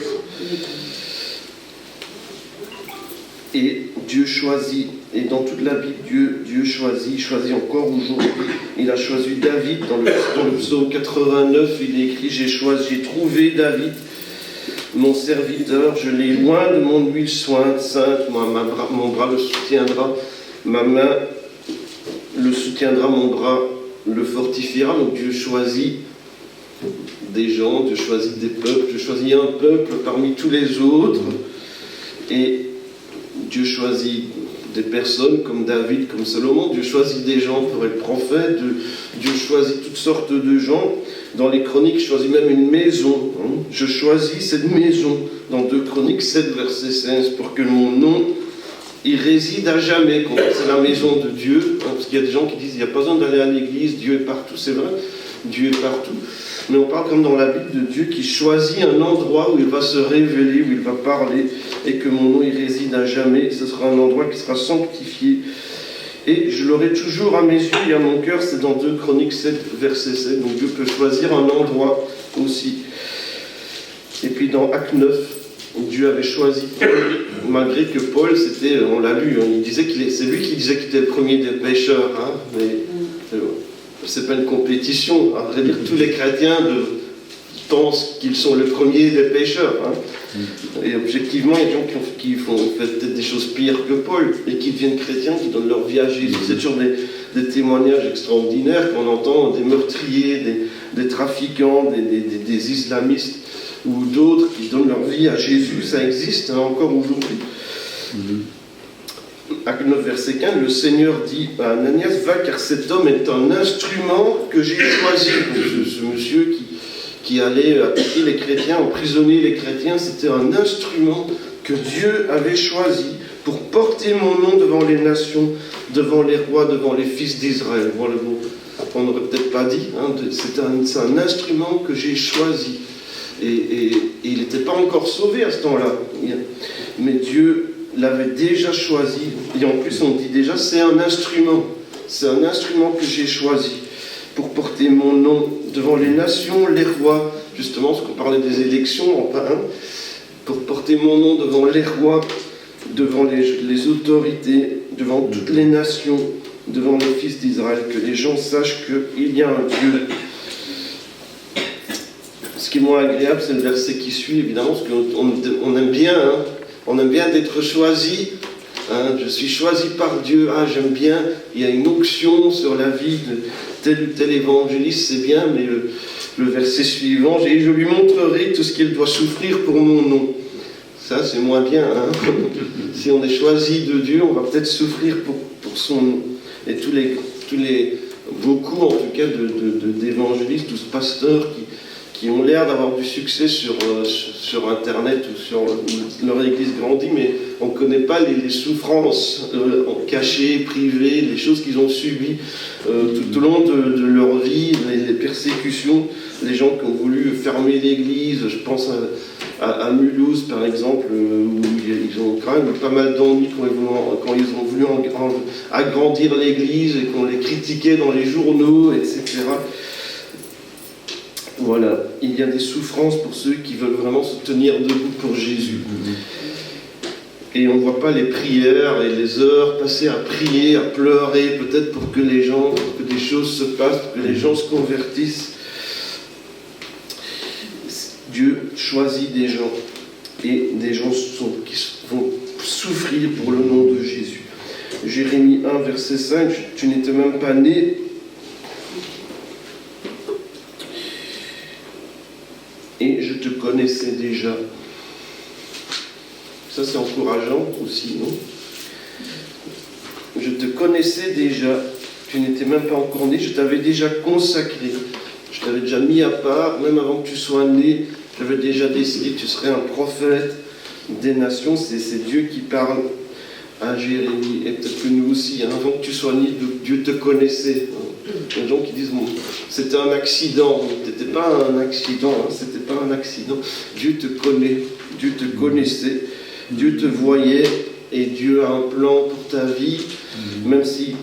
Et Dieu choisit. Et dans toute la Bible, Dieu choisit. Il choisit encore aujourd'hui. Il a choisi David. Dans le psaume 89, il est écrit: j'ai trouvé David, mon serviteur, je l'ai loin de mon huile sainte, mon bras le soutiendra, ma main le soutiendra, mon bras le fortifiera. Donc Dieu choisit des gens, Dieu choisit des peuples, Dieu choisit un peuple parmi tous les autres, et Dieu choisit des personnes comme David, comme Salomon. Dieu choisit des gens pour être prophètes. Dieu choisit toutes sortes de gens. Dans les Chroniques, il choisit même une maison. Je choisis cette maison. Dans 2 Chroniques 7, verset 16, pour que mon nom il réside à jamais. C'est la maison de Dieu, hein, parce qu'il y a des gens qui disent il n'y a pas besoin d'aller à l'église, Dieu est partout. C'est vrai, Dieu est partout. Mais on parle comme dans la Bible de Dieu qui choisit un endroit où il va se révéler, où il va parler, et que mon nom il réside à jamais. Ce sera un endroit qui sera sanctifié. Et je l'aurai toujours à mes yeux et à mon cœur, c'est dans 2 Chroniques 7, verset 7. Donc Dieu peut choisir un endroit aussi. Et puis dans Acte 9, Dieu avait choisi Paul, malgré que Paul, c'était, on l'a lu, il disait c'est lui qui disait qu'il était le premier des pécheurs, hein, mais c'est pas une compétition. À vrai dire, tous les chrétiens pensent qu'ils sont le premier des pécheurs. Hein. Et objectivement, il y a des gens qui font peut-être des choses pires que Paul et qui deviennent chrétiens, qui donnent leur vie à Jésus. C'est toujours des témoignages extraordinaires qu'on entend, des meurtriers, des trafiquants, des islamistes ou d'autres qui donnent leur vie à Jésus. Ça existe hein, encore aujourd'hui. Acte 9, verset 15, le Seigneur dit à Ananias, va car cet homme est un instrument que j'ai choisi. Ce monsieur qui allait attaquer les chrétiens, emprisonner les chrétiens, c'était un instrument que Dieu avait choisi pour porter mon nom devant les nations, devant les rois, devant les fils d'Israël. Voilà, on n'aurait peut-être pas dit, hein, c'est un instrument que j'ai choisi. Et il n'était pas encore sauvé à ce temps-là. Mais Dieu l'avait déjà choisi. Et en plus, on dit déjà, c'est un instrument. C'est un instrument que j'ai choisi pour porter mon nom devant les nations, les rois. Justement, parce qu'on parlait des élections, pour porter mon nom devant les rois, devant les autorités, devant toutes les nations, devant les fils d'Israël, que les gens sachent qu'il y a un Dieu. Ce qui est moins agréable, c'est le verset qui suit, évidemment, parce qu'on aime bien, hein, on aime bien d'être choisi. Hein, je suis choisi par Dieu, j'aime bien, il y a une onction sur la vie de tel ou tel évangéliste, c'est bien, mais le verset suivant, je lui montrerai tout ce qu'il doit souffrir pour mon nom. Ça, c'est moins bien. Hein. Si on est choisi de Dieu, on va peut-être souffrir pour son nom. Et beaucoup en tout cas d'évangélistes ou de pasteurs qui ont l'air d'avoir du succès sur Internet ou sur leur église grandit, mais on ne connaît pas les souffrances cachées, privées, les choses qu'ils ont subies tout au long de leur vie, les persécutions, les gens qui ont voulu fermer l'église. Je pense à Mulhouse, par exemple, où ils ont quand même pas mal d'ennuis quand ils ont voulu agrandir l'église et qu'on les critiquait dans les journaux, etc. Voilà, il y a des souffrances pour ceux qui veulent vraiment se tenir debout pour Jésus. Et on ne voit pas les prières et les heures passées à prier, à pleurer, peut-être pour que des choses se passent, pour que les gens se convertissent. Dieu choisit des gens, et des gens qui vont souffrir pour le nom de Jésus. Jérémie 1, verset 5, tu n'étais même pas né. Et je te connaissais déjà. Ça, c'est encourageant aussi, non? Je te connaissais déjà. Tu n'étais même pas encore né. Je t'avais déjà consacré. Je t'avais déjà mis à part. Même avant que tu sois né, j'avais déjà décidé que tu serais un prophète des nations. C'est Dieu qui parle à Jérémie. Et peut-être que nous aussi, avant que tu sois né, Dieu te connaissait. Il y a des gens qui disent c'était un accident. C'était pas un accident, c'était pas un accident. Dieu te connaît, Dieu te connaissait, Dieu te voyait et Dieu a un plan pour ta vie, même si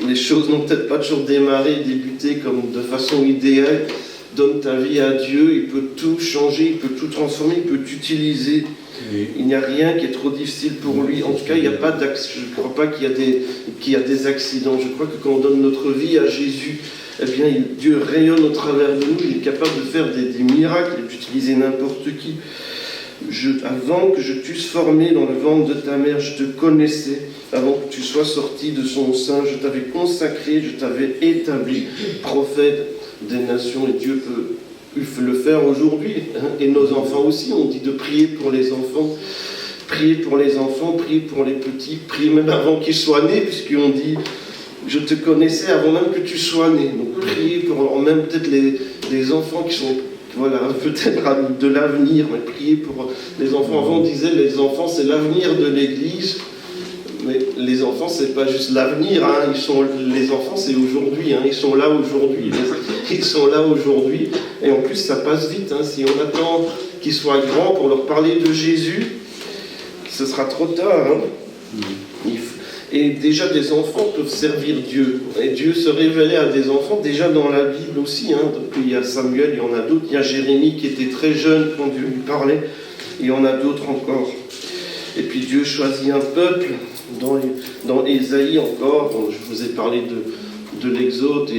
les choses n'ont peut-être pas toujours démarré, débuté comme de façon idéale. Donne ta vie à Dieu, il peut tout changer, il peut tout transformer, il peut t'utiliser. Il n'y a rien qui est trop difficile pour lui. En tout cas, il n'y a pas je ne crois pas qu'il y a des accidents. Je crois que quand on donne notre vie à Jésus, eh bien, Dieu rayonne au travers de nous. Il est capable de faire des miracles et d'utiliser n'importe qui. Avant que je t'eusse formé dans le ventre de ta mère, je te connaissais. Avant que tu sois sorti de son sein, je t'avais consacré, je t'avais établi prophète des nations. Et Dieu peut le faire aujourd'hui, hein. Et nos enfants aussi, on dit de prier pour les enfants, prier pour les enfants, prier pour les petits, prier même avant qu'ils soient nés, puisqu'on dit je te connaissais avant même que tu sois né. Donc prier pour même peut-être les enfants qui sont peut-être de l'avenir, mais prier pour les enfants. Avant on disait les enfants c'est l'avenir de l'Église. Mais les enfants, c'est pas juste l'avenir, hein. Les enfants, c'est aujourd'hui, hein. Ils sont là aujourd'hui. Ils sont là aujourd'hui. Et en plus, ça passe vite, hein. Si on attend qu'ils soient grands pour leur parler de Jésus, ce sera trop tard, hein. Et déjà, des enfants peuvent servir Dieu. Et Dieu se révélait à des enfants, déjà dans la Bible aussi, hein. Donc, il y a Samuel, il y en a d'autres. Il y a Jérémie qui était très jeune quand Dieu lui parlait. Il y en a d'autres encore. Et puis Dieu choisit un peuple. Dans Ésaïe encore, je vous ai parlé de l'Exode,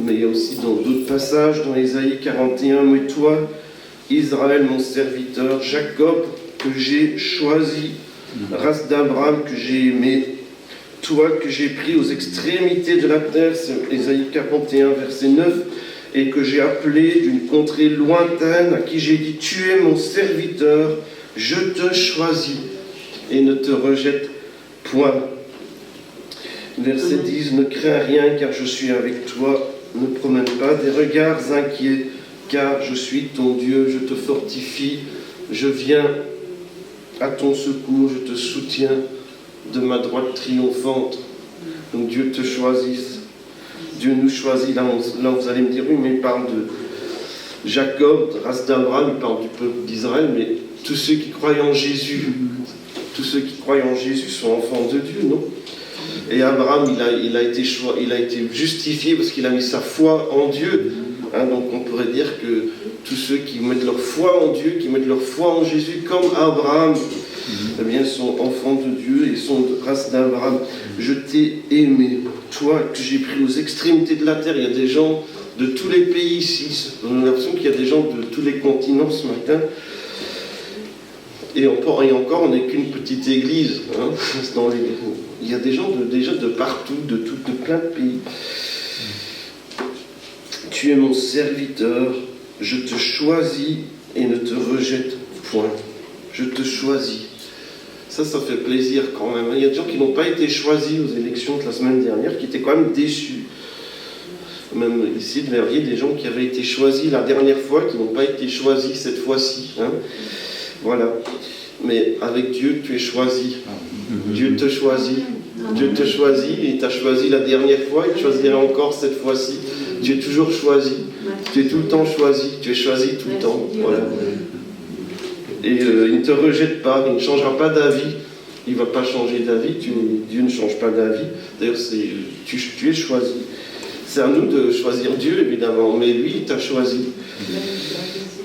mais aussi dans d'autres passages, dans Ésaïe 41, « Mais toi, Israël, mon serviteur, Jacob, que j'ai choisi, race d'Abraham que j'ai aimé, toi que j'ai pris aux extrémités de la terre, c'est Ésaïe 41, verset 9, et que j'ai appelé d'une contrée lointaine, à qui j'ai dit, tu es mon serviteur, je te choisis et ne te rejette point. » Verset 10, « Ne crains rien, car je suis avec toi, ne promène pas des regards inquiets, car je suis ton Dieu, je te fortifie, je viens à ton secours, je te soutiens de ma droite triomphante. » Donc Dieu te choisit, Dieu nous choisit. Là, vous allez me dire, oui, mais il parle de Jacob, race d'Abraham, il parle du peuple d'Israël, mais tous ceux qui croient en Jésus, tous ceux qui croient en Jésus sont enfants de Dieu, non? Et Abraham, il a été justifié parce qu'il a mis sa foi en Dieu. Hein, donc on pourrait dire que tous ceux qui mettent leur foi en Dieu, qui mettent leur foi en Jésus, comme Abraham, eh bien, sont enfants de Dieu et sont de race d'Abraham. Je t'ai aimé, toi que j'ai pris aux extrémités de la terre. Il y a des gens de tous les pays ici. On a l'impression qu'il y a des gens de tous les continents ce matin. Et encore, on n'est qu'une petite église. Hein. Il y a des gens déjà de partout, de plein de pays. Tu es mon serviteur, je te choisis et ne te rejette point. Je te choisis. Ça fait plaisir quand même. Il y a des gens qui n'ont pas été choisis aux élections de la semaine dernière, qui étaient quand même déçus. Même ici, de Verviers, des gens qui avaient été choisis la dernière fois, qui n'ont pas été choisis cette fois-ci. Hein. Voilà. Mais avec Dieu, tu es choisi. Dieu te choisit. Dieu te choisit, il t'a choisi la dernière fois, il te choisira encore cette fois-ci. Tu es toujours choisi. Tu es tout le temps choisi. Tu es choisi tout le temps. Voilà. Et il ne te rejette pas, il ne changera pas d'avis. Il ne va pas changer d'avis. Dieu ne change pas d'avis. D'ailleurs, tu es choisi. C'est à nous de choisir Dieu, évidemment, mais lui, il t'a choisi.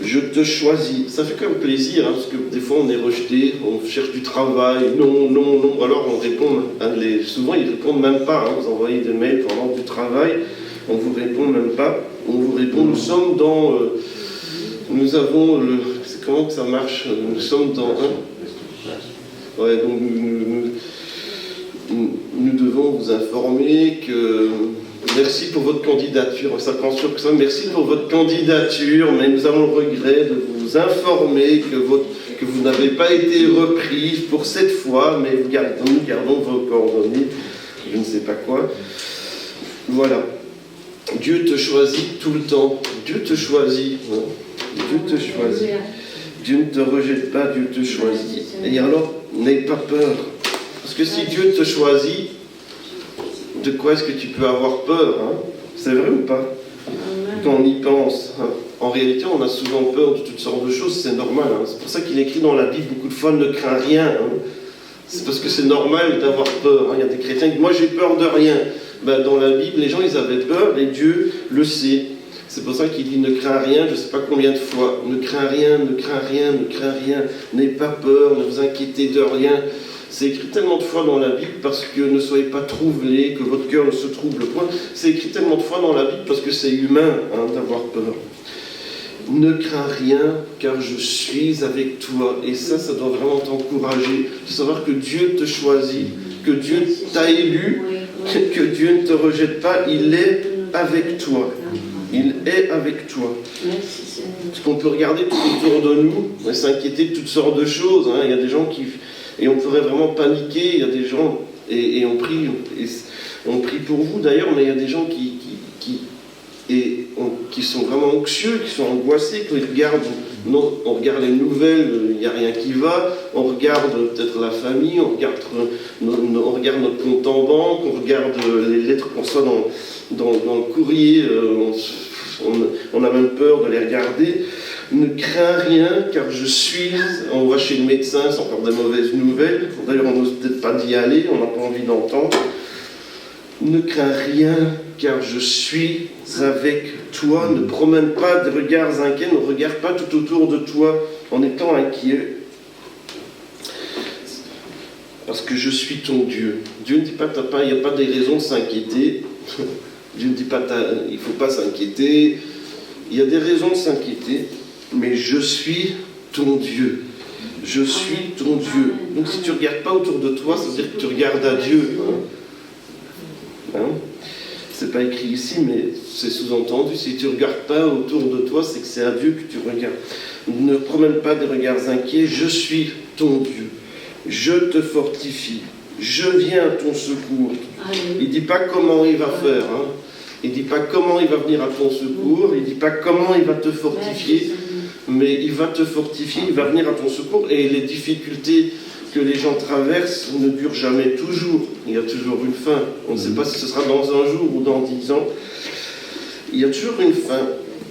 Je te choisis. Ça fait quand même plaisir, hein, parce que des fois on est rejeté, on cherche du travail, non, non, non. Alors on répond, souvent ils ne répondent même pas. Hein, vous envoyez des mails pour avoir du travail, on ne vous répond même pas. On vous répond, nous sommes dans. Nous avons. C'est comment que ça marche? Nous sommes dans. Ouais, donc nous devons vous informer que. Merci pour votre candidature. Ça prend sur ça. Merci pour votre candidature, mais nous avons le regret de vous informer que vous n'avez pas été reprise pour cette fois, mais nous gardons vos coordonnées. Je ne sais pas quoi. Voilà. Dieu te choisit tout le temps. Dieu te choisit. Hein. Dieu te choisit. Dieu ne te rejette pas, Dieu te choisit. Et alors, n'aie pas peur. Parce que si Dieu te choisit, de quoi est-ce que tu peux avoir peur, hein? C'est vrai ou pas? Quand on y pense. Hein? En réalité, on a souvent peur de toutes sortes de choses, c'est normal. Hein? C'est pour ça qu'il écrit dans la Bible beaucoup de fois, ne crains rien. Hein? C'est parce que c'est normal d'avoir peur. Hein? Il y a des chrétiens qui disent, moi j'ai peur de rien. Ben, dans la Bible, les gens ils avaient peur et Dieu le sait. C'est pour ça qu'il dit, ne crains rien, je ne sais pas combien de fois. Ne crains rien, ne crains rien, ne crains rien. N'ayez pas peur, ne vous inquiétez de rien. C'est écrit tellement de fois dans la Bible parce que ne soyez pas troublés, que votre cœur ne se trouble point. C'est écrit tellement de fois dans la Bible parce que c'est humain d'avoir peur. Ne crains rien car je suis avec toi. Et ça doit vraiment t'encourager. De savoir que Dieu te choisit, que Dieu t'a élu, que Dieu ne te rejette pas. Il est avec toi. Il est avec toi. Parce qu'on peut regarder tout autour de nous et s'inquiéter de toutes sortes de choses. Hein. Il y a des gens qui... Et on pourrait vraiment paniquer, il y a des gens, et on prie pour vous d'ailleurs, mais il y a des gens qui sont vraiment anxieux, qui sont angoissés, qui regardent Non, on regarde les nouvelles, il n'y a rien qui va. On regarde peut-être la famille, on regarde notre compte en banque, on regarde les lettres qu'on reçoit dans le courrier. On a même peur de les regarder. Ne crains rien, car je suis... On va chez le médecin, c'est encore des mauvaises nouvelles. D'ailleurs, on n'ose peut-être pas d'y aller, on n'a pas envie d'entendre. Ne crains rien, car je suis avec toi. Ne promène pas de regards inquiets, ne regarde pas tout autour de toi en étant inquiet. Parce que je suis ton Dieu. Dieu ne dit pas, il n'y a pas des raisons de s'inquiéter. Dieu ne dit pas, il ne faut pas s'inquiéter. Il y a des raisons de s'inquiéter, mais je suis ton Dieu. Je suis ton Dieu. Donc si tu ne regardes pas autour de toi, ça veut dire que tu regardes à Dieu. C'est pas écrit ici, mais c'est sous-entendu. Si tu ne regardes pas autour de toi, c'est que c'est à Dieu que tu regardes. Ne promène pas des regards inquiets. Je suis ton Dieu. Je te fortifie. Je viens à ton secours. Il ne dit pas comment il va faire. Il ne dit pas comment il va venir à ton secours. Il ne dit pas comment il va te fortifier. Mais il va te fortifier, il va venir à ton secours. Et les difficultés que les gens traversent ne durent jamais toujours. Il y a toujours une fin. On ne sait pas si ce sera dans un jour ou dans 10 ans. Il y a toujours une fin.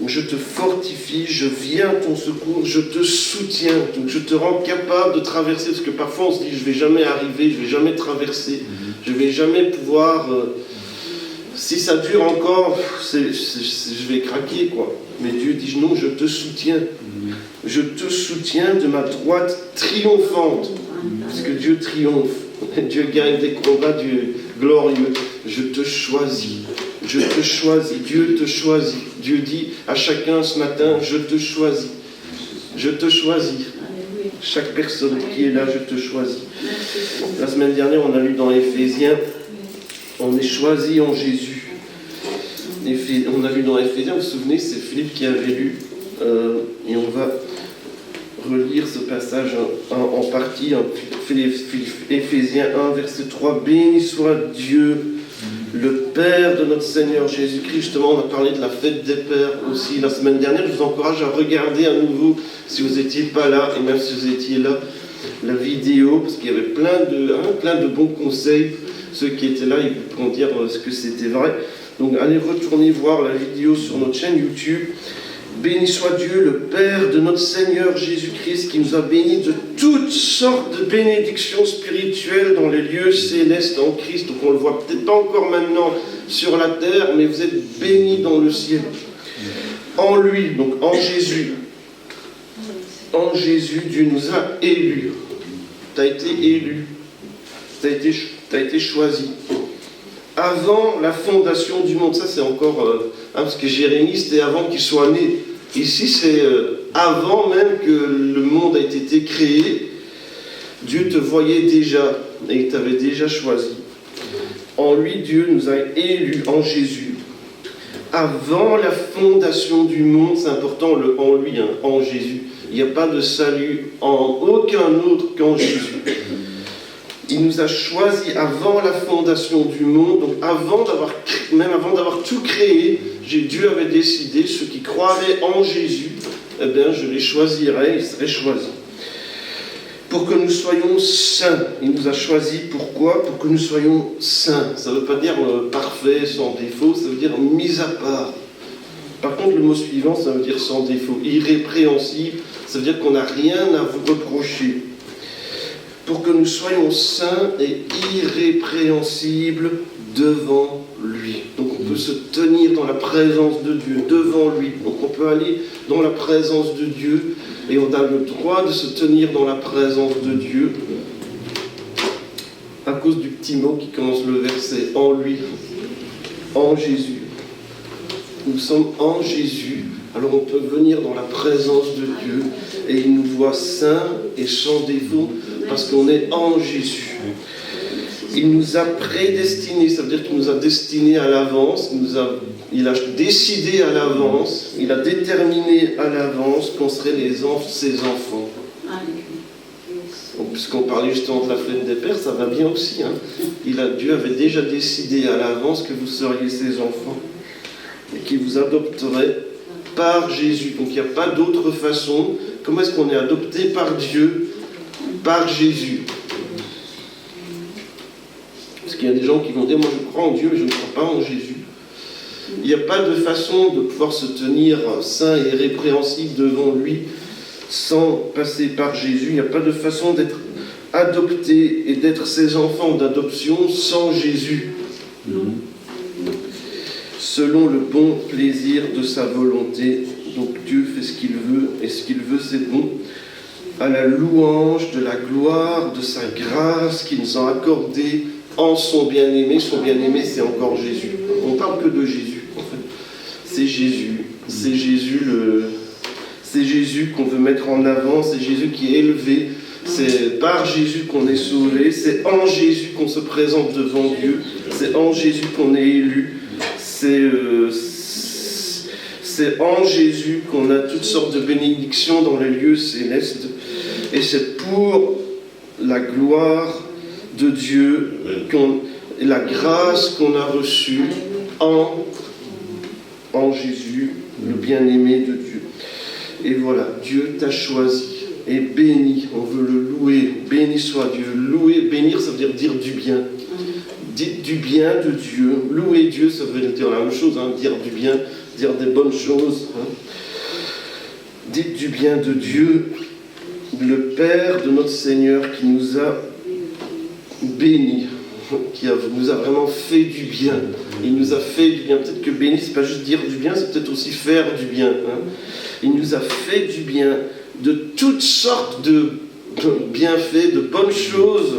Je te fortifie, je viens à ton secours, je te soutiens. Donc je te rends capable de traverser. Parce que parfois on se dit, je ne vais jamais arriver, je ne vais jamais traverser. Je ne vais jamais pouvoir... si ça dure encore, je vais craquer, quoi. Mais Dieu dit, non, je te soutiens. Je te soutiens de ma droite triomphante. Parce que Dieu triomphe. Dieu gagne des combats, Dieu glorieux. Je te choisis. Je te choisis. Dieu te choisit. Dieu dit à chacun ce matin, je te choisis. Je te choisis. Chaque personne qui est là, je te choisis. La semaine dernière, on a lu dans Éphésiens, on est choisi en Jésus. On a lu dans Éphésiens, vous vous souvenez, c'est Philippe qui avait lu, et on va relire ce passage en partie, Éphésiens 1, verset 3. Béni soit Dieu, le Père de notre Seigneur Jésus-Christ. Justement, on a parlé de la fête des Pères aussi la semaine dernière. Je vous encourage à regarder à nouveau, si vous n'étiez pas là, et même si vous étiez là, la vidéo, parce qu'il y avait plein de bons conseils. Ceux qui étaient là, ils pourront dire ce que c'était vrai. Donc allez retourner voir la vidéo sur notre chaîne YouTube. Béni soit Dieu, le Père de notre Seigneur Jésus-Christ, qui nous a bénis de toutes sortes de bénédictions spirituelles dans les lieux célestes en Christ. Donc on ne le voit peut-être pas encore maintenant sur la terre, mais vous êtes bénis dans le ciel. En lui, donc en Jésus. En Jésus, Dieu nous a élus. Tu as été élu. Tu as été choisi. Avant la fondation du monde, ça c'est encore, parce que Jérémie c'était avant qu'il soit né. Ici c'est avant même que le monde ait été créé, Dieu te voyait déjà et il t'avait déjà choisi. En lui, Dieu nous a élus en Jésus. Avant la fondation du monde, c'est important le en lui, en Jésus. Il n'y a pas de salut en aucun autre qu'en Jésus. Il nous a choisis avant la fondation du monde, donc même avant d'avoir tout créé, Dieu avait décidé, ceux qui croiraient en Jésus, eh bien je les choisirais, ils seraient choisis. Pour que nous soyons saints, il nous a choisis, pourquoi ? Pour que nous soyons saints. Ça ne veut pas dire parfait, sans défaut, ça veut dire mis à part. Par contre, le mot suivant, ça veut dire sans défaut, irrépréhensible, ça veut dire qu'on n'a rien à vous reprocher. Pour que nous soyons saints et irrépréhensibles devant lui. Donc on peut se tenir dans la présence de Dieu, devant lui. Donc on peut aller dans la présence de Dieu et on a le droit de se tenir dans la présence de Dieu à cause du petit mot qui commence le verset, en lui, en Jésus. Nous sommes en Jésus, alors on peut venir dans la présence de Dieu et il nous voit saints et sans défaut parce qu'on est en Jésus. Il nous a prédestinés, ça veut dire qu'il nous a destinés à l'avance, il a décidé à l'avance, il a déterminé à l'avance qu'on serait ses enfants. Donc, puisqu'on parlait justement de la fête des pères, ça va bien aussi. Dieu avait déjà décidé à l'avance que vous seriez ses enfants et qu'il vous adopterait par Jésus. Donc il n'y a pas d'autre façon. Comment est-ce qu'on est adopté par Dieu? Par Jésus. Parce qu'il y a des gens qui vont dire, moi je crois en Dieu, mais je ne crois pas en Jésus. Il n'y a pas de façon de pouvoir se tenir saint et répréhensible devant lui sans passer par Jésus. Il n'y a pas de façon d'être adopté et d'être ses enfants d'adoption sans Jésus. Selon le bon plaisir de sa volonté. Donc Dieu fait ce qu'il veut, et ce qu'il veut c'est bon. À la louange de la gloire, de sa grâce qu'il nous a accordée en son bien-aimé. Son bien-aimé, c'est encore Jésus. On ne parle que de Jésus, en fait. C'est Jésus. C'est Jésus qu'on veut mettre en avant. C'est Jésus qui est élevé. C'est par Jésus qu'on est sauvé. C'est en Jésus qu'on se présente devant Dieu. C'est en Jésus qu'on est élu. C'est en Jésus qu'on a toutes sortes de bénédictions dans les lieux célestes. Et c'est pour la gloire de Dieu, la grâce qu'on a reçue en Jésus, le bien-aimé de Dieu. Et voilà, Dieu t'a choisi et béni, on veut le louer, béni soit Dieu. Louer, bénir, ça veut dire du bien. Dites du bien de Dieu. Louer Dieu, ça veut dire la même chose, hein, dire du bien, dire des bonnes choses. Hein. Dites du bien de Dieu, le Père de notre Seigneur qui nous a bénis, qui nous a vraiment fait du bien. Il nous a fait du bien. Peut-être que béni, c'est pas juste dire du bien, c'est peut-être aussi faire du bien. Hein. Il nous a fait du bien, de toutes sortes de bienfaits, de bonnes choses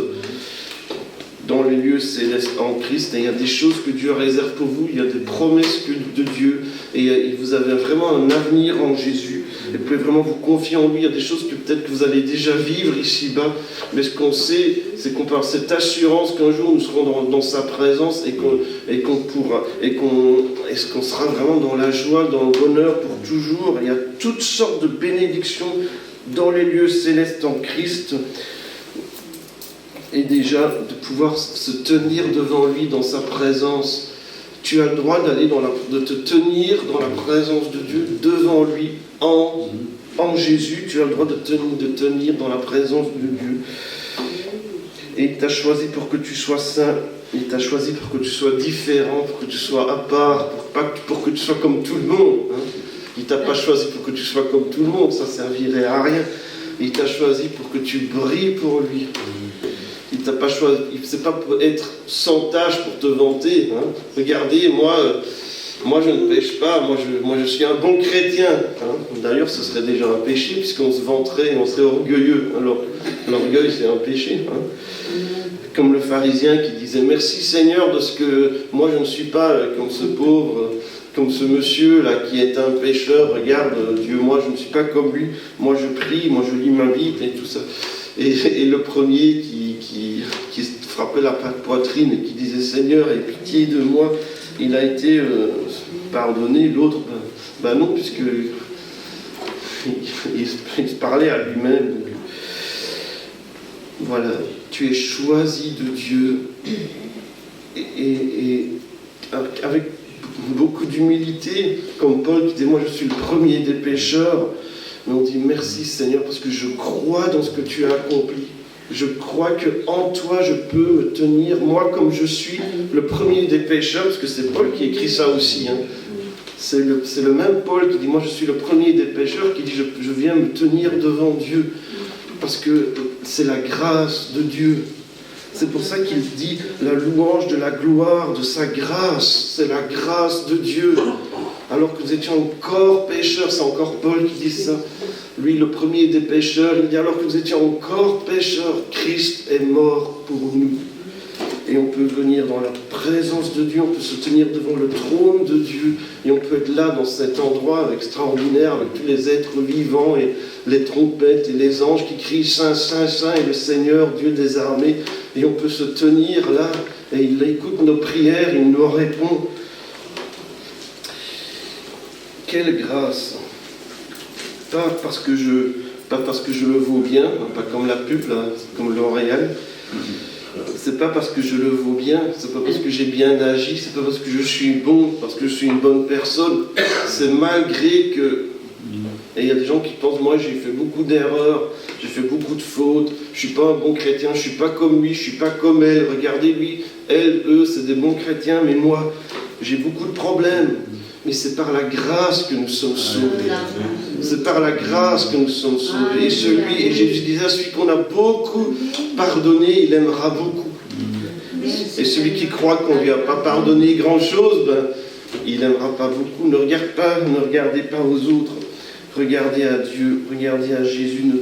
dans les lieux célestes en Christ. Et il y a des choses que Dieu réserve pour vous, il y a des promesses de Dieu, et vous avez vraiment un avenir en Jésus, et vous pouvez vraiment vous confier en lui. Il y a des choses que peut-être que vous allez déjà vivre ici-bas, mais ce qu'on sait, c'est qu'on peut avoir cette assurance qu'un jour nous serons dans sa présence, et qu'on sera vraiment dans la joie, dans le bonheur pour toujours. Il y a toutes sortes de bénédictions dans les lieux célestes en Christ. Et déjà, de pouvoir se tenir devant lui dans sa présence. Tu as le droit de te tenir dans la présence de Dieu, devant lui, en Jésus. Tu as le droit de tenir dans la présence de Dieu. Et il t'a choisi pour que tu sois saint. Il t'a choisi pour que tu sois différent, pour que tu sois à part, pour que tu sois comme tout le monde. Hein. Il ne t'a pas choisi pour que tu sois comme tout le monde, ça ne servirait à rien. Il t'a choisi pour que tu brilles pour lui. Il t'a pas choisi, c'est pas pour être sans tâche pour te vanter. Hein. Regardez, moi je ne pêche pas, moi je suis un bon chrétien. Hein. D'ailleurs, ce serait déjà un péché puisqu'on se vanterait, on serait orgueilleux. Alors, l'orgueil c'est un péché. Hein. Comme le pharisien qui disait merci Seigneur de ce que moi je ne suis pas comme ce pauvre, comme ce monsieur là qui est un pécheur. Regarde Dieu, moi je ne suis pas comme lui. Moi je prie, moi je lis ma Bible et tout ça. Et le premier qui se frappait la poitrine et qui disait Seigneur, aie pitié de moi, il a été pardonné. L'autre, non, puisque il se parlait à lui-même. Voilà, tu es choisi de Dieu et avec beaucoup d'humilité, comme Paul qui disait moi je suis le premier des pécheurs. Mais on dit merci Seigneur parce que je crois dans ce que tu as accompli. Je crois qu'en toi je peux me tenir, moi comme je suis le premier des pécheurs, parce que c'est Paul qui écrit ça aussi. Hein. C'est le même Paul qui dit moi je suis le premier des pécheurs, qui dit je viens me tenir devant Dieu. Parce que c'est la grâce de Dieu. C'est pour ça qu'il dit la louange de la gloire, de sa grâce. C'est la grâce de Dieu. Alors que nous étions encore pécheurs, c'est encore Paul qui dit ça. Lui, le premier des pécheurs, il dit alors que nous étions encore pécheurs, Christ est mort pour nous. Et on peut venir dans la présence de Dieu, on peut se tenir devant le trône de Dieu, et on peut être là dans cet endroit extraordinaire avec tous les êtres vivants et les trompettes et les anges qui crient Saint, Saint, Saint et le Seigneur, Dieu des armées. Et on peut se tenir là, et il écoute nos prières, il nous répond. Quelle grâce! Pas parce que je le vaux bien, pas comme la pub, là, comme L'Oréal, c'est pas parce que je le vaux bien, c'est pas parce que j'ai bien agi, c'est pas parce que je suis bon, parce que je suis une bonne personne, c'est malgré que... Et il y a des gens qui pensent, moi j'ai fait beaucoup d'erreurs, j'ai fait beaucoup de fautes, je suis pas un bon chrétien, je suis pas comme lui, je suis pas comme elle, regardez lui, elle, eux, c'est des bons chrétiens, mais moi, j'ai beaucoup de problèmes. Mais c'est par la grâce que nous sommes sauvés. C'est par la grâce que nous sommes sauvés. Et Jésus disait, celui qu'on a beaucoup pardonné, il aimera beaucoup. Et celui qui croit qu'on ne lui a pas pardonné grand-chose, ben, il n'aimera pas beaucoup. Ne regardez pas aux autres. Regardez à Dieu, regardez à Jésus. Ne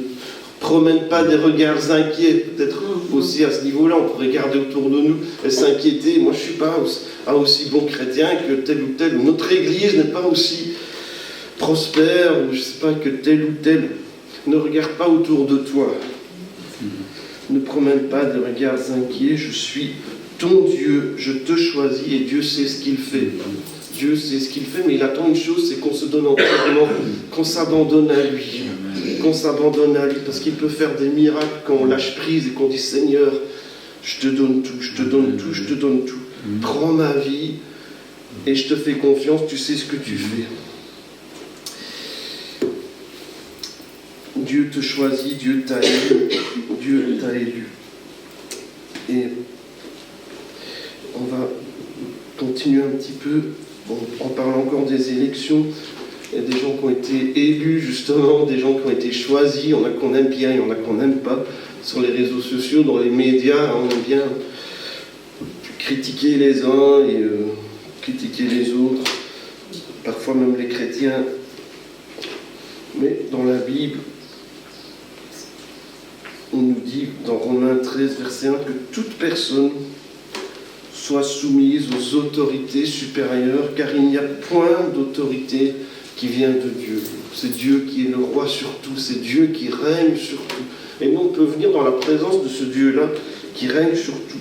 promène pas des regards inquiets. Peut-être aussi à ce niveau-là, on pourrait regarder autour de nous et s'inquiéter. Moi, je ne suis pas aussi bon chrétien que tel ou tel. Notre Église n'est pas aussi prospère, ou je ne sais pas, que tel ou tel. Ne regarde pas autour de toi. Ne promène pas des regards inquiets. Je suis ton Dieu, je te choisis et Dieu sait ce qu'il fait. Dieu sait ce qu'il fait, mais il attend une chose, c'est qu'on se donne entièrement, qu'on s'abandonne à lui. Qu'on s'abandonne à lui, parce qu'il peut faire des miracles quand on lâche prise et qu'on dit Seigneur, je te donne tout, je te donne tout, je te donne tout. Prends ma vie et je te fais confiance, tu sais ce que tu fais. Dieu te choisit, Dieu t'a élu. Dieu t'a élu. Et on va continuer un petit peu, en parlant encore des élections. Il y a des gens qui ont été élus, justement, des gens qui ont été choisis. Il y en a qu'on aime bien, il y en a qu'on n'aime pas. Sur les réseaux sociaux, dans les médias, on aime bien critiquer les uns et critiquer les autres. Parfois même les chrétiens. Mais dans la Bible, on nous dit, dans Romains 13, verset 1, que toute personne soit soumise aux autorités supérieures, car il n'y a point d'autorité qui vient de Dieu. C'est Dieu qui est le roi sur tout, c'est Dieu qui règne sur tout. Et nous, on peut venir dans la présence de ce Dieu-là qui règne sur tout.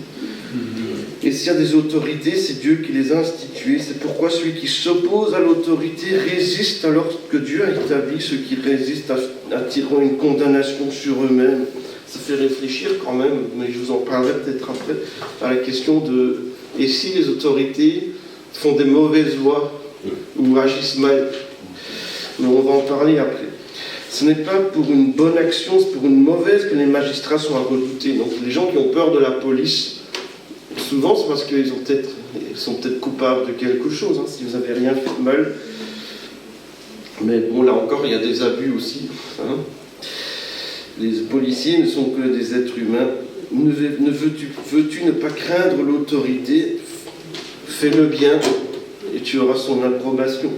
Et s'il y a des autorités, c'est Dieu qui les a instituées. C'est pourquoi celui qui s'oppose à l'autorité résiste alors que Dieu a établi. Ceux qui résistent attireront une condamnation sur eux-mêmes. Ça fait réfléchir quand même, mais je vous en parlerai peut-être après, à la question de... Et si les autorités font des mauvaises lois ou agissent mal? Mais on va en parler après. Ce n'est pas pour une bonne action, c'est pour une mauvaise que les magistrats sont à redouter. Donc les gens qui ont peur de la police, souvent c'est parce qu'ils sont peut-être coupables de quelque chose, hein, si vous n'avez rien fait de mal. Mais bon, là encore, il y a des abus aussi. Hein. Les policiers ne sont que des êtres humains. Veux-tu ne pas craindre l'autorité? Fais le bien et tu auras son approbation.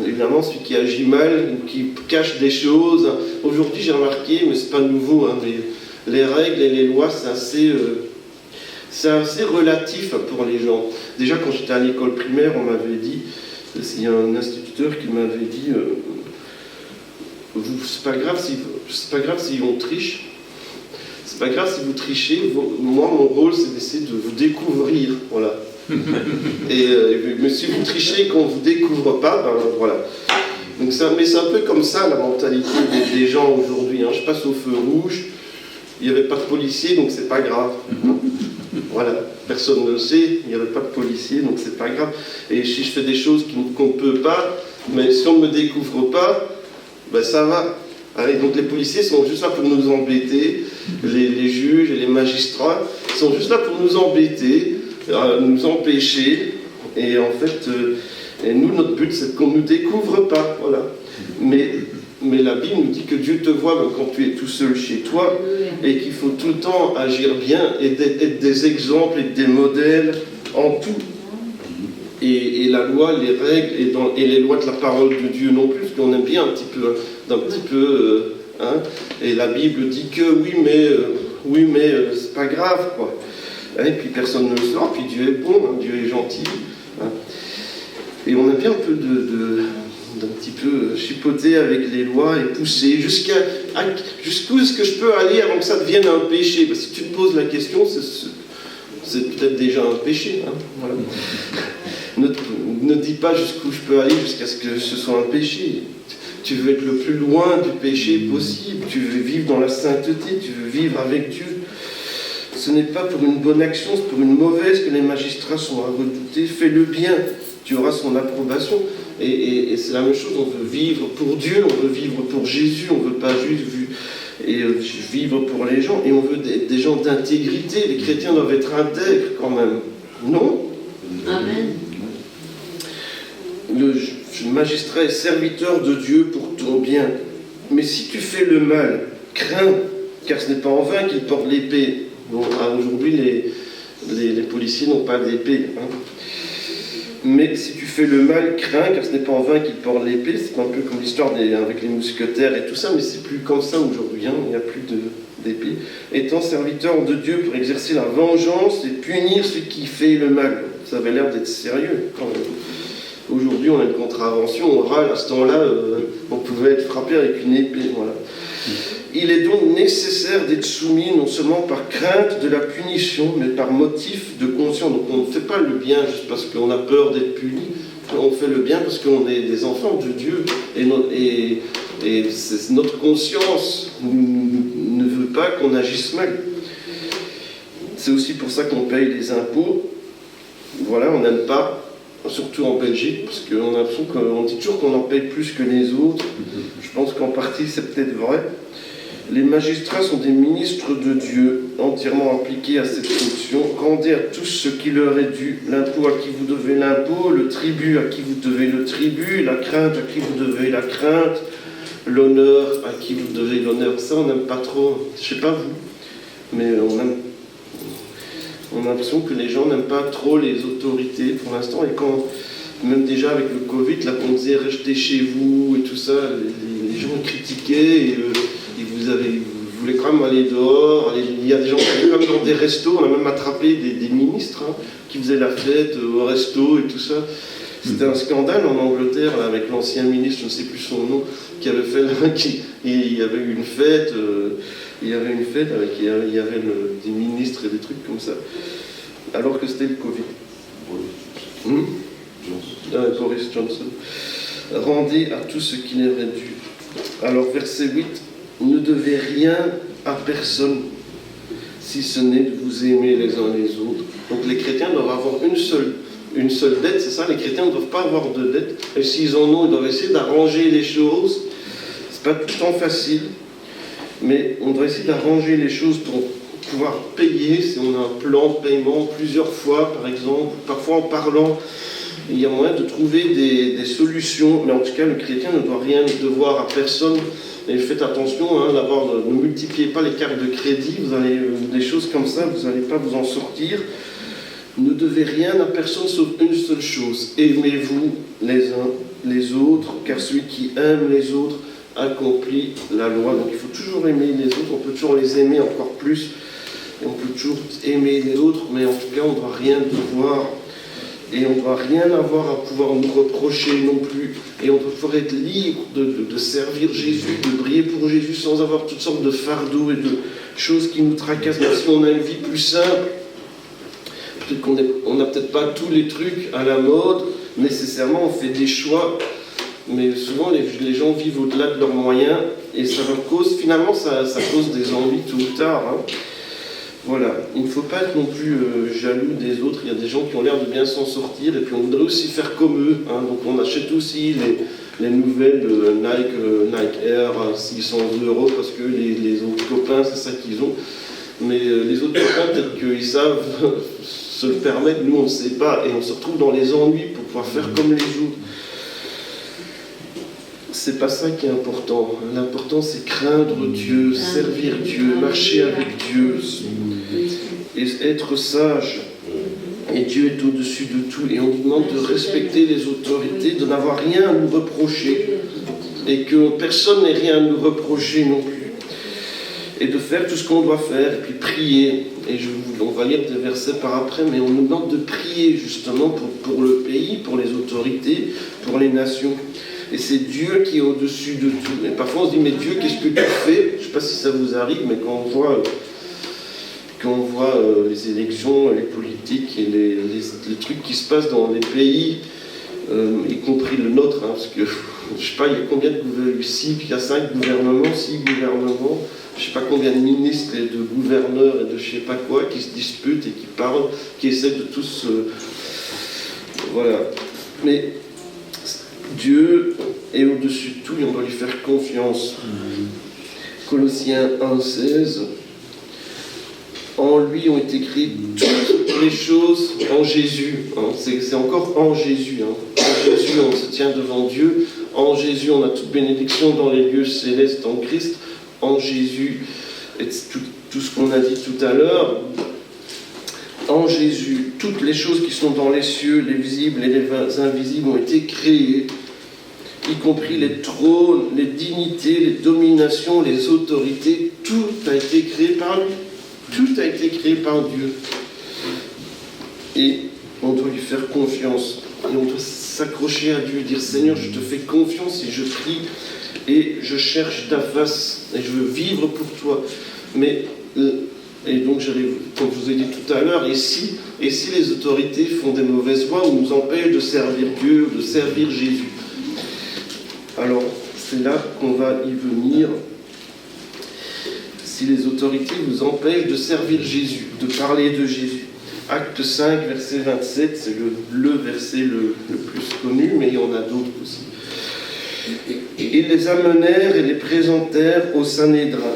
Évidemment, celui qui agit mal, qui cache des choses. Aujourd'hui, j'ai remarqué, mais c'est pas nouveau, hein, mais les règles et les lois, c'est assez relatif pour les gens. Déjà, quand j'étais à l'école primaire, on m'avait dit, il y a un instituteur qui m'avait dit, c'est pas grave si on triche. C'est pas grave si vous trichez. Moi, mon rôle, c'est d'essayer de vous découvrir. Voilà. Mais si vous trichez et qu'on ne vous découvre pas, ben voilà. Donc mais c'est un peu comme ça la mentalité des gens aujourd'hui. Hein. Je passe au feu rouge, il n'y avait pas de policier, donc c'est pas grave. Voilà, personne ne le sait, il n'y avait pas de policier, donc c'est pas grave. Et si je fais des choses qu'on ne peut pas, mais si on ne me découvre pas, ben ça va. Allez, donc les policiers sont juste là pour nous embêter, les juges et les magistrats sont juste là pour nous embêter, nous empêcher, et en fait, et nous, notre but, c'est qu'on ne nous découvre pas, voilà. Mais la Bible nous dit que Dieu te voit même quand tu es tout seul chez toi, et qu'il faut tout le temps agir bien, et être des exemples et des modèles en tout. Et la loi, les règles, et les lois de la parole de Dieu non plus, parce qu'on aime bien un petit peu, hein, et la Bible dit que oui, mais c'est pas grave, quoi. Et puis personne ne le sort, puis Dieu est bon, hein, Dieu est gentil. Hein. Et on a bien un peu d'un petit peu chipoter avec les lois et pousser jusqu'où est-ce que je peux aller avant que ça devienne un péché. Parce que si tu te poses la question, c'est peut-être déjà un péché. Hein, voilà. Ne dis pas jusqu'où je peux aller jusqu'à ce que ce soit un péché. Tu veux être le plus loin du péché possible. Tu veux vivre dans la sainteté. Tu veux vivre avec Dieu. Ce n'est pas pour une bonne action, c'est pour une mauvaise que les magistrats sont à redouter. Fais le bien, tu auras son approbation. Et c'est la même chose, on veut vivre pour Dieu, on veut vivre pour Jésus, on ne veut pas juste vivre pour les gens, et on veut des gens d'intégrité. Les chrétiens doivent être intègres quand même, non? Amen. Le magistrat est serviteur de Dieu pour ton bien. Mais si tu fais le mal, crains, car ce n'est pas en vain qu'il porte l'épée. Bon, aujourd'hui, les policiers n'ont pas d'épée. Hein. Mais si tu fais le mal, crains, car ce n'est pas en vain qu'il porte l'épée. C'est un peu comme l'histoire avec les mousquetaires et tout ça, mais c'est plus comme ça aujourd'hui. Hein. Il n'y a plus d'épée. Étant serviteur de Dieu pour exercer la vengeance et punir celui qui fait le mal. Ça avait l'air d'être sérieux quand même. Aujourd'hui, on a une contravention orale. À ce temps-là, on pouvait être frappé avec une épée. Voilà. Il est donc nécessaire d'être soumis non seulement par crainte de la punition, mais par motif de conscience. Donc on ne fait pas le bien juste parce qu'on a peur d'être puni. On fait le bien parce qu'on est des enfants de Dieu. Et notre conscience ne veut pas qu'on agisse mal. C'est aussi pour ça qu'on paye les impôts. Voilà, on n'aime pas. Surtout en Belgique, parce qu'on a l'impression qu'on dit toujours qu'on en paye plus que les autres. Je pense qu'en partie c'est peut-être vrai. Les magistrats sont des ministres de Dieu, entièrement impliqués à cette fonction. Rendez à tous ce qui leur est dû. L'impôt à qui vous devez l'impôt, le tribut à qui vous devez le tribut, la crainte à qui vous devez la crainte, l'honneur à qui vous devez l'honneur. Ça on n'aime pas trop, je sais pas vous, mais on a l'impression que les gens n'aiment pas trop les autorités pour l'instant. Et quand, même déjà avec le Covid, là, qu'on disait restez chez vous et tout ça, les gens critiquaient et vous voulez quand même aller dehors. Il y a des gens qui allaient comme dans des restos, on a même attrapé des ministres hein, qui faisaient la fête au resto et tout ça. C'était un scandale en Angleterre là, avec l'ancien ministre, je ne sais plus son nom, qui avait fait il y avait eu une fête. Il y avait une fête avec il y avait des ministres et des trucs comme ça, alors que c'était le Covid. Boris Johnson. Rendez à tout ce qui leur est dû. Alors verset 8, ne devez rien à personne, si ce n'est de vous aimer les uns les autres. Donc les chrétiens doivent avoir une seule dette, c'est ça, les chrétiens ne doivent pas avoir de dette, et s'ils en ont, ils doivent essayer d'arranger les choses. C'est pas tout le temps facile. Mais on doit essayer d'arranger les choses pour pouvoir payer, si on a un plan de paiement plusieurs fois, par exemple, parfois en parlant, il y a moyen de trouver des solutions. Mais en tout cas, le chrétien ne doit rien devoir à personne. Et faites attention, hein, ne multipliez pas les cartes de crédit, vous allez, des choses comme ça, vous n'allez pas vous en sortir. Ne devez rien à personne sauf une seule chose. Aimez-vous les uns les autres, car celui qui aime les autres accomplit la loi. Donc il faut toujours aimer les autres, on peut toujours les aimer encore plus, et on peut toujours aimer les autres, mais en tout cas on ne doit rien devoir, et on ne doit rien avoir à pouvoir nous reprocher non plus, et on doit pouvoir être libre de servir Jésus, de briller pour Jésus sans avoir toutes sortes de fardeaux et de choses qui nous tracassent, même si on a une vie plus simple. Peut-être qu'on n'a peut-être pas tous les trucs à la mode, nécessairement on fait des choix, mais souvent les gens vivent au-delà de leurs moyens et ça leur cause, finalement ça cause des envies tôt ou tard. Hein. Voilà, il ne faut pas être non plus jaloux des autres, il y a des gens qui ont l'air de bien s'en sortir et puis on voudrait aussi faire comme eux. Hein. Donc on achète aussi les nouvelles Nike Air à 600 € parce que les autres copains c'est ça qu'ils ont. Mais les autres copains peut-être qu'ils savent se le permettre, nous on ne sait pas et on se retrouve dans les ennuis pour pouvoir faire comme les autres. C'est pas ça qui est important. L'important c'est craindre Dieu, servir Dieu, marcher avec Dieu et être sage. Et Dieu est au-dessus de tout et on nous demande de respecter les autorités, de n'avoir rien à nous reprocher et que personne n'ait rien à nous reprocher non plus. Et de faire tout ce qu'on doit faire, et puis prier. Et on va lire des versets par après, mais on nous demande de prier justement pour le pays, pour les autorités, pour les nations. Et c'est Dieu qui est au-dessus de tout. Et parfois on se dit, mais Dieu, qu'est-ce que tu fais? Je ne sais pas si ça vous arrive, mais quand on voit les élections, les politiques et les trucs qui se passent dans les pays, y compris le nôtre, hein, parce que je sais pas, il y a combien de gouvernements, il y a 5 gouvernements, 6 gouvernements, je sais pas combien de ministres et de gouverneurs et de je sais pas quoi qui se disputent et qui parlent, qui essaient de tous... voilà. Mais Dieu est au-dessus de tout et on doit lui faire confiance. Colossiens 1,16. En lui ont été créées toutes les choses en Jésus. Hein. C'est encore en Jésus. Hein. En Jésus, on se tient devant Dieu. En Jésus, on a toute bénédiction dans les lieux célestes en Christ. En Jésus, et tout ce qu'on a dit tout à l'heure. En Jésus, toutes les choses qui sont dans les cieux, les visibles et les invisibles, ont été créées, y compris les trônes, les dignités, les dominations, les autorités. Tout a été créé par lui. Tout a été créé par Dieu. Et on doit lui faire confiance. Et on doit s'accrocher à Dieu, dire Seigneur, je te fais confiance et je prie et je cherche ta face et je veux vivre pour toi. Mais, et donc, comme je vous ai dit tout à l'heure, et si les autorités font des mauvaises voies ou nous empêchent de servir Dieu ou de servir Jésus, alors c'est là qu'on va y venir. Si les autorités vous empêchent de servir Jésus, de parler de Jésus. Acte 5, verset 27, c'est le verset le plus connu, mais il y en a d'autres aussi. Ils les amenèrent et les présentèrent au Sanhédrin.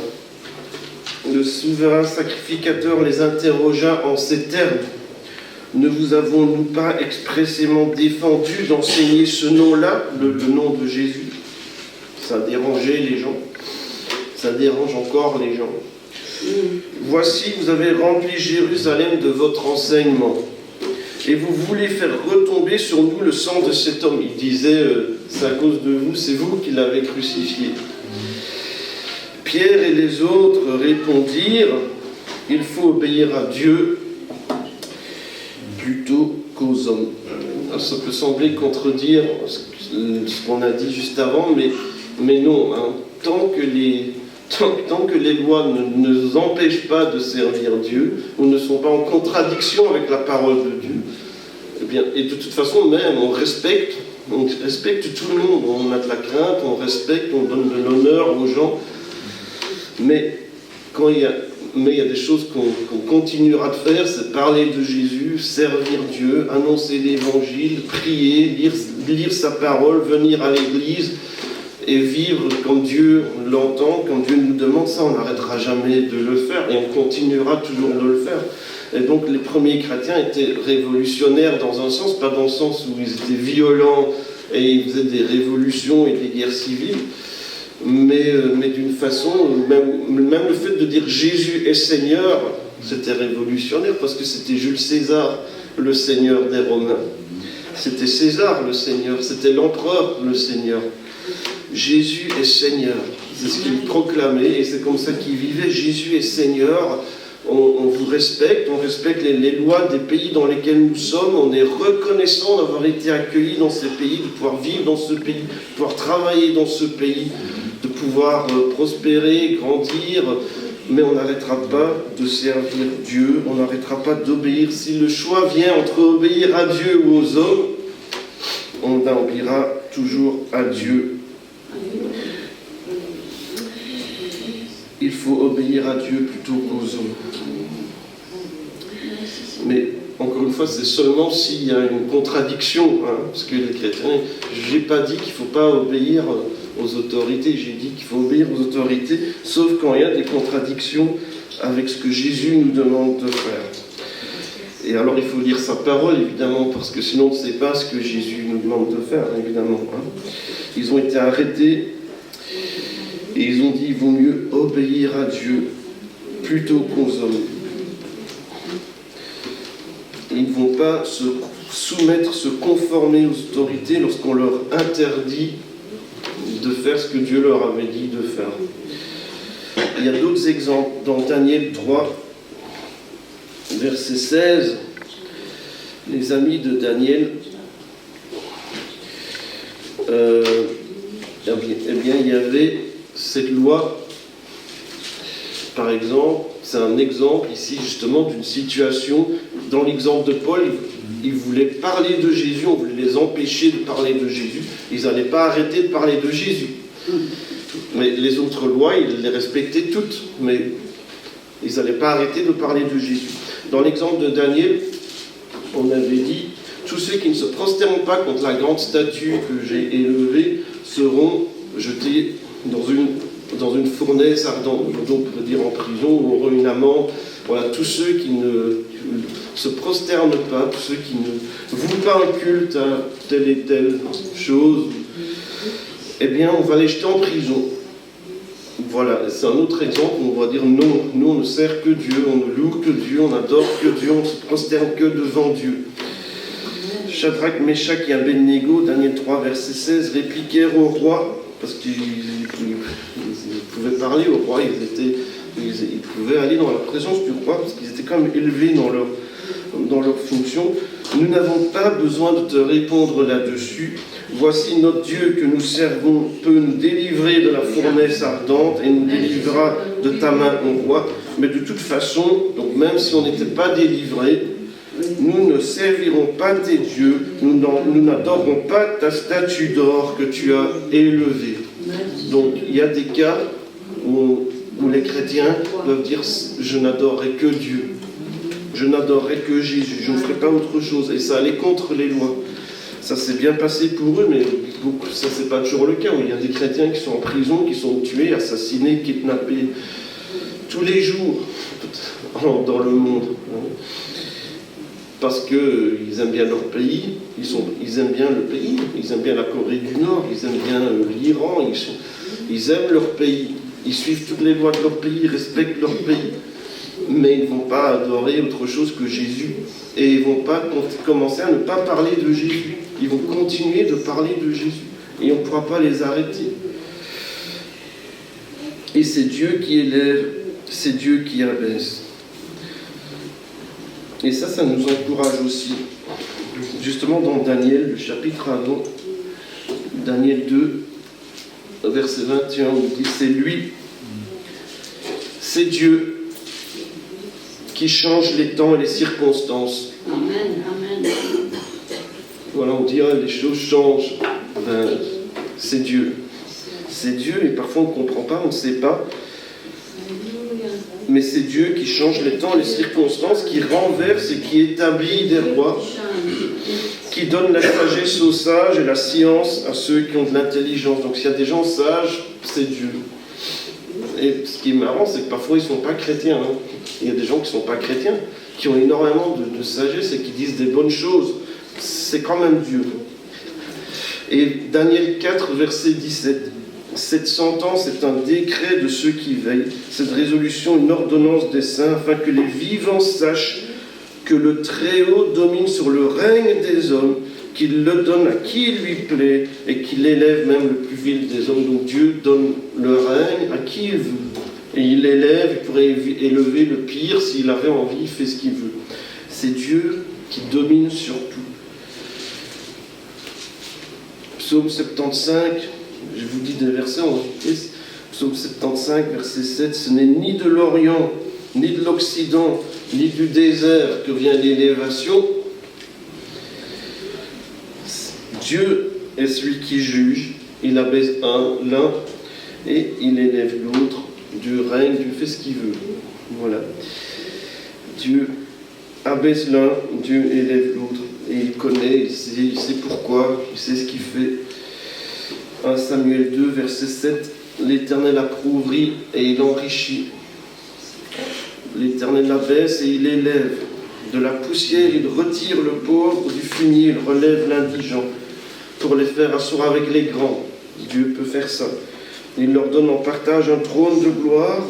Le souverain sacrificateur les interrogea en ces termes. Ne vous avons-nous pas expressément défendu d'enseigner ce nom-là, le nom de Jésus? Ça dérangeait les gens. Ça dérange encore les gens. Voici, vous avez rempli Jérusalem de votre enseignement. Et vous voulez faire retomber sur nous le sang de cet homme. Il disait, c'est à cause de vous, c'est vous qui l'avez crucifié. Pierre et les autres répondirent, il faut obéir à Dieu plutôt qu'aux hommes. Alors, ça peut sembler contredire ce qu'on a dit juste avant, mais non. Hein. Tant que les lois ne nous empêchent pas de servir Dieu, ou ne sont pas en contradiction avec la parole de Dieu, eh bien, et de toute façon même, on respecte tout le monde, on a de la crainte, on respecte, on donne de l'honneur aux gens, mais il y a des choses qu'on continuera de faire, c'est parler de Jésus, servir Dieu, annoncer l'évangile, prier, lire sa parole, venir à l'église, et vivre comme Dieu l'entend, comme Dieu nous demande, ça on n'arrêtera jamais de le faire et on continuera toujours de le faire. Et donc les premiers chrétiens étaient révolutionnaires dans un sens, pas dans le sens où ils étaient violents et ils faisaient des révolutions et des guerres civiles, mais d'une façon, même le fait de dire Jésus est Seigneur, c'était révolutionnaire parce que c'était Jules César, le Seigneur des Romains. C'était César le Seigneur, c'était l'empereur le Seigneur. Jésus est Seigneur, c'est ce qu'il proclamait et c'est comme ça qu'il vivait. Jésus est Seigneur, on vous respecte, on respecte les lois des pays dans lesquels nous sommes, on est reconnaissant d'avoir été accueillis dans ces pays, de pouvoir vivre dans ce pays, de pouvoir travailler dans ce pays, de pouvoir prospérer, grandir, mais on n'arrêtera pas de servir Dieu, on n'arrêtera pas d'obéir. Si le choix vient entre obéir à Dieu ou aux hommes, on obéira toujours à Dieu. Il faut obéir à Dieu plutôt qu'aux hommes. Mais encore une fois, c'est seulement s'il y a une contradiction, hein, parce que les chrétiens, je n'ai pas dit qu'il ne faut pas obéir aux autorités, j'ai dit qu'il faut obéir aux autorités, sauf quand il y a des contradictions avec ce que Jésus nous demande de faire. Et alors il faut lire sa parole, évidemment, parce que sinon on ne sait pas ce que Jésus nous demande de faire, évidemment. Hein. Ils ont été arrêtés et ils ont dit il vaut mieux obéir à Dieu plutôt qu'aux hommes. Ils ne vont pas se soumettre, se conformer aux autorités lorsqu'on leur interdit de faire ce que Dieu leur avait dit de faire. Il y a d'autres exemples dans Daniel 3, verset 16. Les amis de Daniel, eh bien, il y avait cette loi Par exemple, c'est un exemple ici justement d'une situation, dans l'exemple de Paul, ils voulaient parler de Jésus, on voulait les empêcher de parler de Jésus, ils n'allaient pas arrêter de parler de Jésus. Mais les autres lois, ils les respectaient toutes, mais ils n'allaient pas arrêter de parler de Jésus. Dans l'exemple de Daniel, on avait dit, tous ceux qui ne se prosternent pas contre la grande statue que j'ai élevée seront jetés dans une fournaise ardente, donc on peut dire en prison ou auront une amende. Voilà, tous ceux qui ne se prosternent pas, tous ceux qui ne vouent pas un culte à telle et telle chose, eh bien on va les jeter en prison. Voilà, c'est un autre exemple où on va dire non, nous on ne sert que Dieu, on ne loue que Dieu, on adore que Dieu, on ne se prosterne que devant Dieu. Shadrach, Meshach et Abednego, Daniel 3, verset 16, répliquèrent au roi, parce qu'ils pouvaient parler au roi, ils pouvaient aller dans la présence du roi, parce qu'ils étaient quand même élevés dans leur fonction. Nous n'avons pas besoin de te répondre là-dessus. Voici notre Dieu que nous servons peut nous délivrer de la fournaise ardente et nous délivrera de ta main, mon roi. Mais de toute façon, donc même si on n'était pas délivrés, nous ne servirons pas tes dieux, nous n'adorerons pas ta statue d'or que tu as élevée. Donc il y a des cas où les chrétiens doivent dire « je n'adorerai que Dieu, je n'adorerai que Jésus, je ne ferai pas autre chose ». Et ça allait contre les lois. Ça s'est bien passé pour eux, mais ça c'est pas toujours le cas. Il y a des chrétiens qui sont en prison, qui sont tués, assassinés, kidnappés tous les jours dans le monde. Parce qu'ils aiment bien leur pays, ils aiment bien le pays, ils aiment bien la Corée du Nord, ils aiment bien l'Iran, ils aiment leur pays, ils suivent toutes les lois de leur pays, ils respectent leur pays, mais ils ne vont pas adorer autre chose que Jésus, et ils ne vont pas commencer à ne pas parler de Jésus, ils vont continuer de parler de Jésus, et on ne pourra pas les arrêter. Et c'est Dieu qui élève, c'est Dieu qui abaisse. Et ça nous encourage aussi. Justement dans Daniel, le chapitre avant, Daniel 2, verset 21, on dit « C'est lui, c'est Dieu qui change les temps et les circonstances. » Amen, amen. Voilà, on dirait les choses changent. Ben, c'est Dieu. C'est Dieu et parfois on ne comprend pas, on ne sait pas. Mais c'est Dieu qui change les temps, les circonstances, qui renverse et qui établit des rois, qui donne la sagesse aux sages et la science à ceux qui ont de l'intelligence. Donc s'il y a des gens sages, c'est Dieu. Et ce qui est marrant, c'est que parfois ils ne sont pas chrétiens. Hein. Il y a des gens qui ne sont pas chrétiens, qui ont énormément de sagesse et qui disent des bonnes choses. C'est quand même Dieu. Et Daniel 4, verset 17. Cette sentence est un décret de ceux qui veillent, cette résolution une ordonnance des saints, afin que les vivants sachent que le Très-Haut domine sur le règne des hommes, qu'il le donne à qui il lui plaît, et qu'il élève même le plus vil des hommes. Donc Dieu donne le règne à qui il veut. Et il élève, il pourrait élever le pire, s'il avait envie, il fait ce qu'il veut. C'est Dieu qui domine sur tout. Psaume 75, je vous dis des versets en vitesse. Psaume 75, verset 7, ce n'est ni de l'Orient, ni de l'Occident, ni du désert que vient l'élévation. Dieu est celui qui juge, il abaisse l'un et il élève l'autre. Dieu règne, Dieu fait ce qu'il veut. Voilà. Dieu abaisse l'un, Dieu élève l'autre. Et il connaît, il sait pourquoi, il sait ce qu'il fait. 1 Samuel 2, verset 7, l'Éternel appauvrit et il enrichit. L'Éternel abaisse et il élève. De la poussière, il retire le pauvre, du fumier, il relève l'indigent, pour les faire asseoir avec les grands. Dieu peut faire ça. Il leur donne en partage un trône de gloire,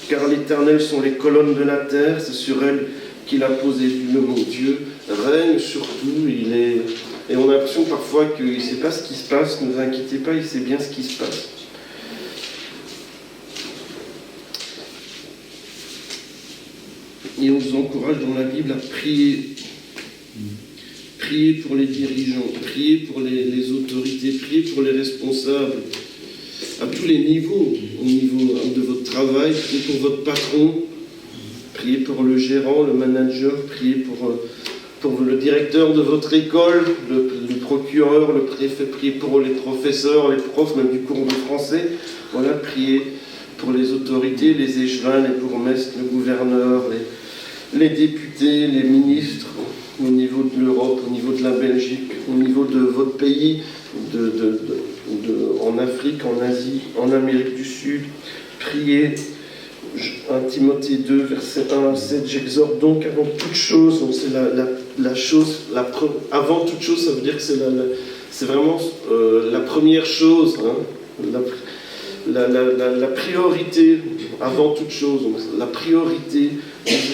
car l'Éternel sont les colonnes de la terre, c'est sur elles qu'il a posé le mot. Dieu règne sur tout, et on a l'impression parfois qu'il ne sait pas ce qui se passe, ne vous inquiétez pas, il sait bien ce qui se passe. Et on vous encourage dans la Bible à prier. Prier pour les dirigeants, prier pour les autorités, prier pour les responsables. à tous les niveaux, au niveau de votre travail, priez pour votre patron, priez pour le gérant, le manager, priez pour le directeur de votre école, le procureur, le préfet, priez pour les professeurs, les profs, même du cours de français. Voilà, priez pour les autorités, les échevins, les bourgmestres, le gouverneur, les députés, les ministres, au niveau de l'Europe, au niveau de la Belgique, au niveau de votre pays, en Afrique, en Asie, en Amérique du Sud. Priez. 1 Timothée 2, verset 1 à 7, j'exhorte donc avant toute chose, donc c'est la chose, avant toute chose, ça veut dire que c'est vraiment la première chose, hein, la priorité avant toute chose, donc la priorité.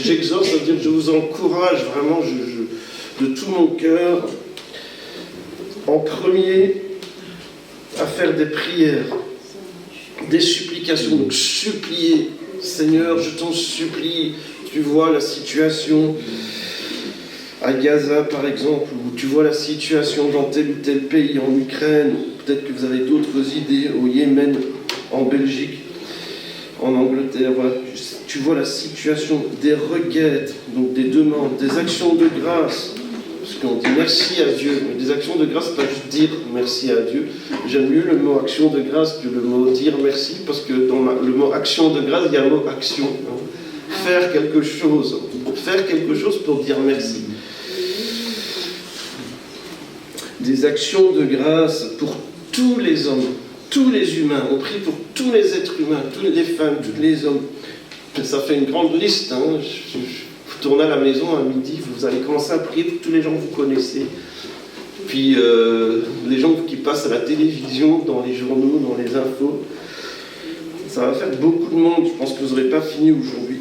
J'exhorte, ça veut dire que je vous encourage vraiment de tout mon cœur, en premier, à faire des prières, des supplications, donc supplier. Seigneur, je t'en supplie, tu vois la situation à Gaza par exemple, ou tu vois la situation dans tel ou tel pays, en Ukraine, peut-être que vous avez d'autres idées, au Yémen, en Belgique, en Angleterre, voilà. Tu vois la situation, des requêtes, donc des demandes, des actions de grâce, parce qu'on dit merci à Dieu, mais des actions de grâce, pas juste dire merci à Dieu. J'aime mieux le mot action de grâce que le mot dire merci, parce que dans le mot action de grâce, il y a le mot action. Hein. Faire quelque chose pour dire merci. Des actions de grâce pour tous les hommes, tous les humains. On prie pour tous les êtres humains, toutes les femmes, tous les hommes. Ça fait une grande liste. Hein. Vous tournez à la maison à midi, vous allez commencer à prier pour tous les gens que vous connaissez. Puis les gens qui passent à la télévision, dans les journaux, dans les infos. Ça va faire beaucoup de monde, je pense que vous n'aurez pas fini aujourd'hui.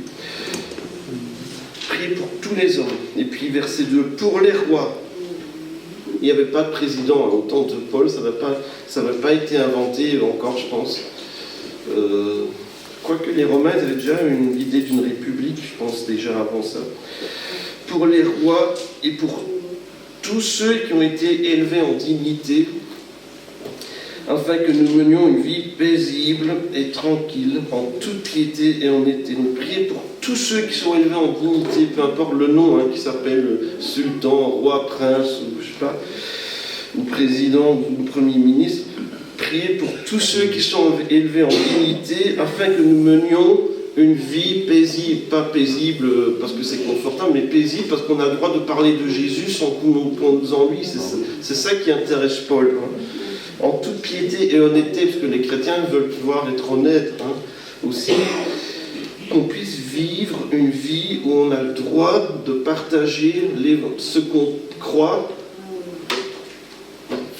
Priez pour tous les hommes. Et puis verset 2, pour les rois. Il n'y avait pas de président au temps de Paul, ça n'avait pas été inventé encore, je pense. Quoique les Romains avaient déjà l'idée d'une république, je pense déjà avant ça. Pour les rois et pour tous ceux qui ont été élevés en dignité, afin que nous menions une vie paisible et tranquille, en toute piété et honnêteté. Nous prions pour tous ceux qui sont élevés en dignité, peu importe le nom, hein, qui s'appelle sultan, roi, prince, ou je sais pas, ou président, ou premier ministre. Priez pour tous ceux qui sont élevés en dignité, afin que nous menions une vie paisible, pas paisible parce que c'est confortable, mais paisible parce qu'on a le droit de parler de Jésus sans qu'on nous en lui. C'est ça qui intéresse Paul. Hein. En toute piété et honnêteté, parce que les chrétiens veulent pouvoir être honnêtes, hein, aussi, qu'on puisse vivre une vie où on a le droit de partager ce qu'on croit.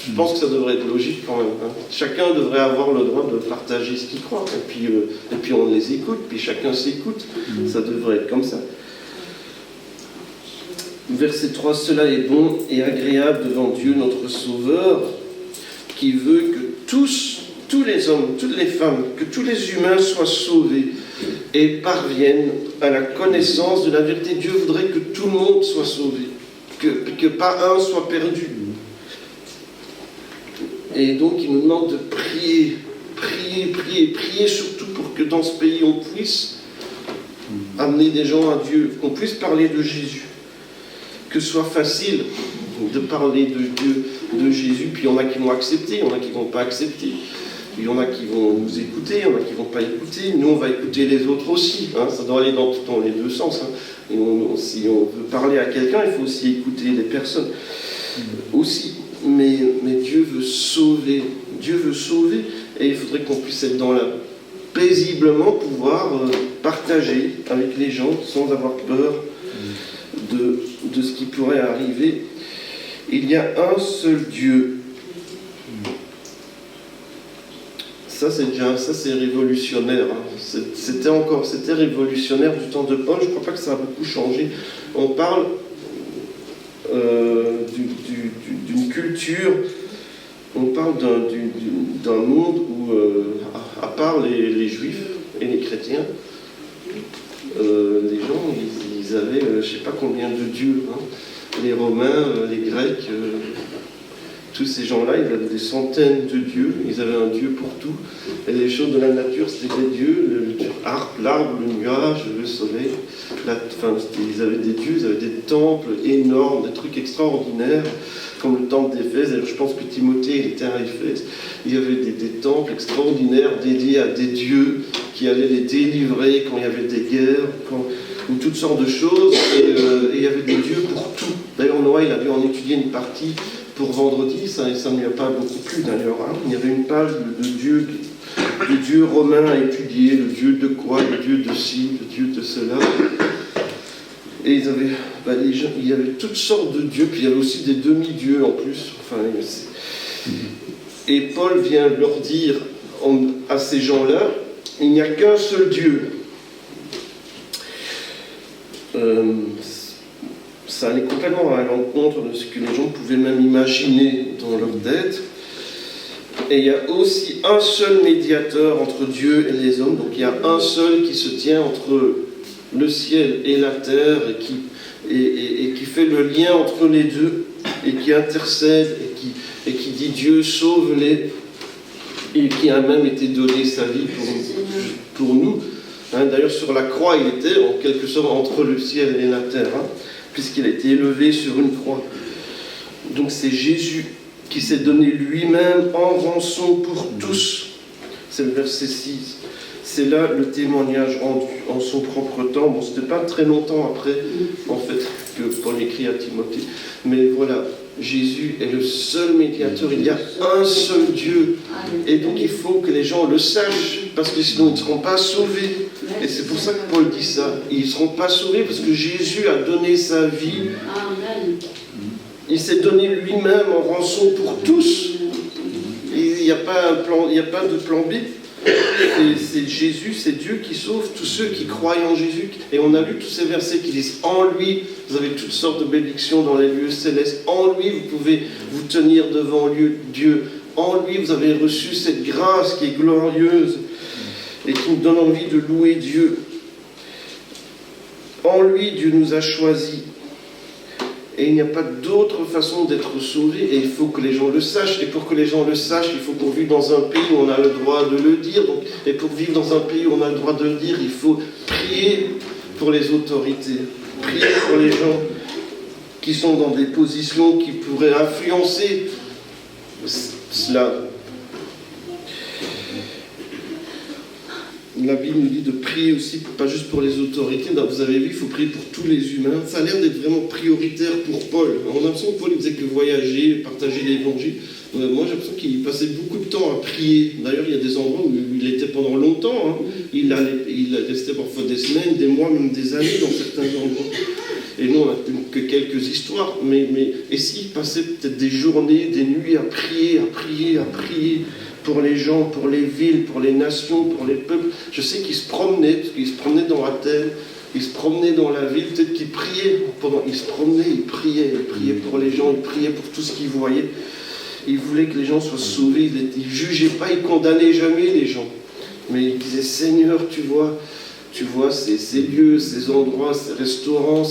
Je pense que ça devrait être logique quand même. Hein. Chacun devrait avoir le droit de partager ce qu'il croit. Et puis on les écoute, puis chacun s'écoute. Ça devrait être comme ça. Verset 3, cela est bon et agréable devant Dieu notre Sauveur, qui veut que tous les hommes, toutes les femmes, que tous les humains soient sauvés et parviennent à la connaissance de la vérité. Dieu voudrait que tout le monde soit sauvé, que pas un soit perdu. Et donc il nous demande de prier surtout pour que dans ce pays on puisse amener des gens à Dieu, qu'on puisse parler de Jésus, que ce soit facile de parler de Dieu, de Jésus, puis il y en a qui vont accepter, il y en a qui ne vont pas accepter, il y en a qui vont nous écouter, il y en a qui ne vont pas écouter, nous on va écouter les autres aussi, hein, ça doit aller dans les deux sens. Hein. Et si on veut parler à quelqu'un, il faut aussi écouter les personnes aussi. Mais Dieu veut sauver, et il faudrait qu'on puisse être paisiblement pouvoir partager avec les gens sans avoir peur de ce qui pourrait arriver. Il y a un seul Dieu. Ça c'est révolutionnaire. Hein. C'était révolutionnaire du temps de Paul. Je ne crois pas que ça a beaucoup changé. On parle d'une culture, on parle d'un monde où, à part les juifs et les chrétiens, les gens, ils avaient je ne sais pas combien de dieux. Hein. Les Romains, les Grecs, tous ces gens-là, ils avaient des centaines de dieux, ils avaient un dieu pour tout. Et les choses de la nature, c'était des dieux, l'arbre, le nuage, le soleil. Ils avaient des dieux, ils avaient des temples énormes, des trucs extraordinaires, comme le temple d'Éphèse. Et je pense que Timothée il était à Éphèse. Il y avait des temples extraordinaires dédiés à des dieux qui allaient les délivrer quand il y avait des guerres, ou toutes sortes de choses. Et il y avait des dieux pour tout. D'ailleurs, Noah, il a dû en étudier une partie pour vendredi, ça ne lui a pas beaucoup plu d'ailleurs. Hein. Il y avait une page de dieux romains à étudier, le dieu de quoi, le dieu de ci, le dieu de cela. Et ils avaient, il y avait toutes sortes de dieux, puis il y avait aussi des demi-dieux en plus. Enfin, et Paul vient leur dire à ces gens-là, il n'y a qu'un seul Dieu. Ça allait complètement à l'encontre de ce que les gens pouvaient même imaginer dans leur tête. Et il y a aussi un seul médiateur entre Dieu et les hommes. Donc il y a un seul qui se tient entre le ciel et la terre et qui fait le lien entre les deux et qui intercède et qui dit Dieu sauve-les et qui a même été donné sa vie pour nous. Hein, d'ailleurs sur la croix il était en quelque sorte entre le ciel et la terre. Hein, puisqu'il a été élevé sur une croix. Donc c'est Jésus qui s'est donné lui-même en rançon pour tous. C'est le verset 6. C'est là le témoignage rendu en son propre temps. Bon, c'était pas très longtemps après, en fait, que Paul écrit à Timothée. Mais voilà, Jésus est le seul médiateur. Il y a un seul Dieu. Et donc il faut que les gens le sachent, parce que sinon ils ne seront pas sauvés. Et c'est pour ça que Paul dit ça. Ils ne seront pas sauvés parce que Jésus a donné sa vie. Il s'est donné lui-même en rançon pour tous. Il n'y a pas de plan B. C'est Jésus, c'est Dieu qui sauve tous ceux qui croient en Jésus. Et on a lu tous ces versets qui disent en lui, vous avez toutes sortes de bénédictions dans les lieux célestes. En lui, vous pouvez vous tenir devant Dieu. En lui, vous avez reçu cette grâce qui est glorieuse et qui nous donne envie de louer Dieu. En lui, Dieu nous a choisis. Et il n'y a pas d'autre façon d'être sauvé. Et il faut que les gens le sachent. Et pour que les gens le sachent, il faut qu'on vive dans un pays où on a le droit de le dire. Donc, et pour vivre dans un pays où on a le droit de le dire, il faut prier pour les autorités. Prier pour les gens qui sont dans des positions qui pourraient influencer cela. La Bible nous dit de prier aussi, pas juste pour les autorités. Vous avez vu, il faut prier pour tous les humains. Ça a l'air d'être vraiment prioritaire pour Paul. On a l'impression que Paul il faisait que voyager, partager l'évangile. Moi, j'ai l'impression qu'il passait beaucoup de temps à prier. D'ailleurs, il y a des endroits où il était pendant longtemps. Hein. Il restait parfois des semaines, des mois, même des années dans certains endroits. Et nous, on n'a que quelques histoires. Et s'il passait peut-être des journées, des nuits à prier pour les gens, pour les villes, pour les nations, pour les peuples. Je sais qu'il se promenait, parce qu'il se promenait dans Athènes, il se promenait dans la ville, peut-être qu'il priait. Il se promenait, il priait pour les gens, il priait pour tout ce qu'il voyait. Il voulait que les gens soient sauvés, il ne jugeait pas, il ne condamnait jamais les gens. Mais il disait, Seigneur, tu vois ces lieux, ces endroits, ces restaurants,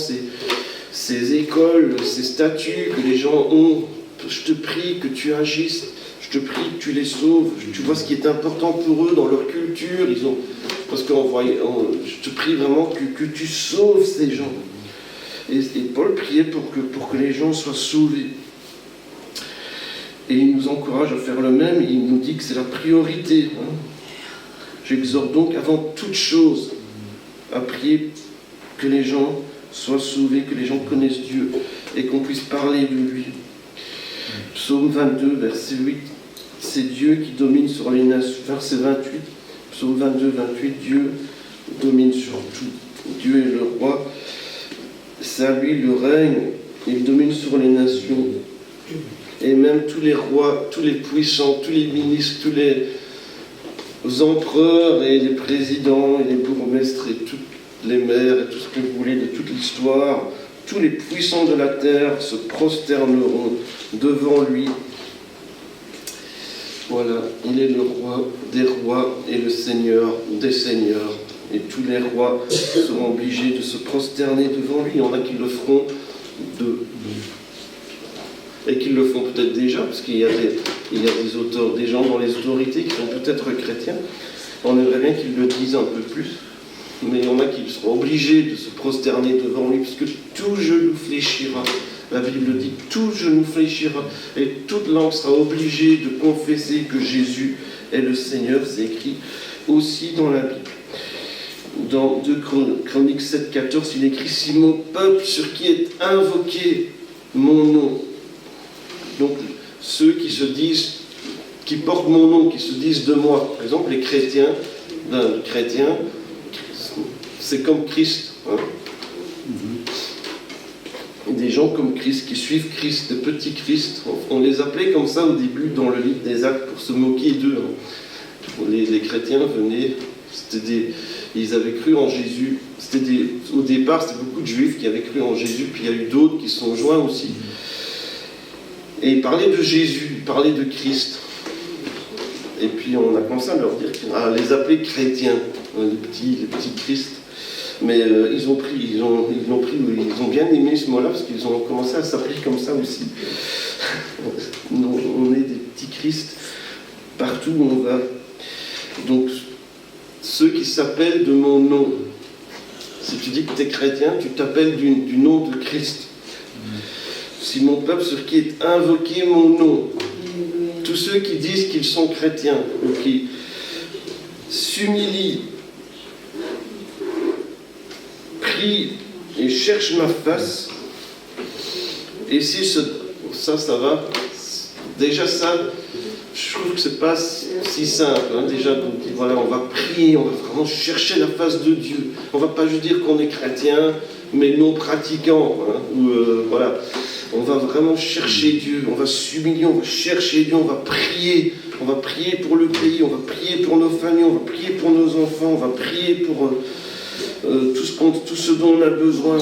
ces écoles, ces statues que les gens ont. Je te prie que tu agisses. Je te prie que tu les sauves. Tu vois ce qui est important pour eux dans leur culture. Parce que je te prie vraiment que tu sauves ces gens. Et Paul priait pour que les gens soient sauvés. Et il nous encourage à faire le même. Il nous dit que c'est la priorité. Hein. J'exhorte donc avant toute chose à prier que les gens soient sauvés, que les gens connaissent Dieu et qu'on puisse parler de lui. Psaume 22, verset 8. C'est Dieu qui domine sur les nations. Verset 28, psaume 22, 28, Dieu domine sur tout. Dieu est le roi, c'est à lui le règne, il domine sur les nations. Et même tous les rois, tous les puissants, tous les ministres, tous les empereurs et les présidents et les bourgmestres et toutes les maires et tout ce que vous voulez de toute l'histoire, tous les puissants de la terre se prosterneront devant lui. Voilà, il est le roi des rois et le seigneur des seigneurs. Et tous les rois seront obligés de se prosterner devant lui. Il y en a qui le feront et qu'ils le font peut-être déjà, parce qu'il y a des gens dans les autorités qui sont peut-être chrétiens. On aimerait bien qu'ils le disent un peu plus, mais il y en a qui seront obligés de se prosterner devant lui, puisque tout genou fléchira. La Bible dit tout genou fléchira, et toute langue sera obligée de confesser que Jésus est le Seigneur. C'est écrit aussi dans la Bible. Dans 2 Chroniques 7, 14, il écrit « Si mon peuple sur qui est invoqué mon nom », donc ceux qui se disent, qui portent mon nom, qui se disent de moi, par exemple les chrétiens, le chrétien, c'est comme Christ. Hein. Des gens comme Christ, qui suivent Christ, de petits Christ. On les appelait comme ça au début dans le livre des Actes pour se moquer d'eux. Hein. Les chrétiens venaient, ils avaient cru en Jésus. Au départ, c'était beaucoup de juifs qui avaient cru en Jésus, puis il y a eu d'autres qui se sont joints aussi. Et ils parlaient de Jésus, ils parlaient de Christ. Et puis on a commencé à leur dire, à les appeler chrétiens, les petits Christ. Mais ils ont bien aimé ce mot-là parce qu'ils ont commencé à s'appeler comme ça aussi. On est des petits Christ partout où on va. Donc ceux qui s'appellent de mon nom. Si tu dis que tu es chrétien, tu t'appelles du nom de Christ. Si mon peuple sur qui est invoqué mon nom. Tous ceux qui disent qu'ils sont chrétiens ou qui s'humilient, prient et cherchent ma face, et si ça va, déjà ça, je trouve que c'est pas si simple. Hein. Déjà, donc, voilà, on va prier, on va vraiment chercher la face de Dieu. On va pas juste dire qu'on est chrétien, mais non pratiquant. Hein, voilà. On va vraiment chercher Dieu, on va s'humilier, on va chercher Dieu, on va prier pour le pays, on va prier pour nos familles, on va prier pour nos enfants, on va prier pour tout ce dont on a besoin.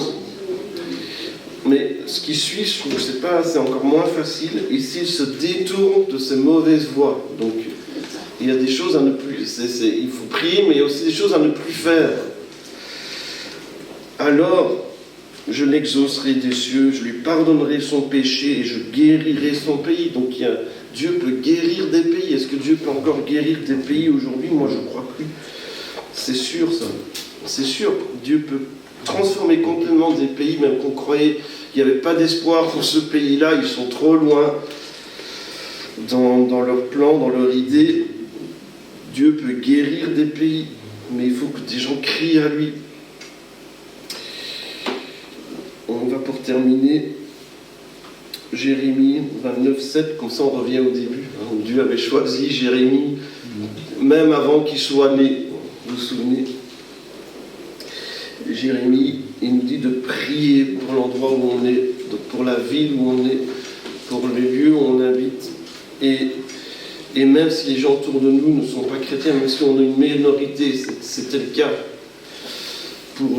Mais ce qui suit, je trouve que c'est encore moins facile, et s'il se détourne de ces mauvaises voies. Donc, il y a des choses à ne plus... il faut prier, mais il y a aussi des choses à ne plus faire. Alors, je l'exaucerai des cieux, je lui pardonnerai son péché et je guérirai son pays. Donc Dieu peut guérir des pays. Est-ce que Dieu peut encore guérir des pays aujourd'hui? Moi, je crois plus. C'est sûr, ça. C'est sûr. Dieu peut transformer complètement des pays, même qu'on croyait qu'il n'y avait pas d'espoir pour ce pays-là. Ils sont trop loin dans leur plan, dans leur idée. Dieu peut guérir des pays, mais il faut que des gens crient à lui. On va pour terminer Jérémie 29, 7, comme ça on revient au début, hein, où Dieu avait choisi Jérémie, même avant qu'il soit né. Vous vous souvenez? Jérémie, il nous dit de prier pour l'endroit où on est, pour la ville où on est, pour le lieu où on habite. Et même si les gens autour de nous ne sont pas chrétiens, même si on est une minorité, c'était le cas, pour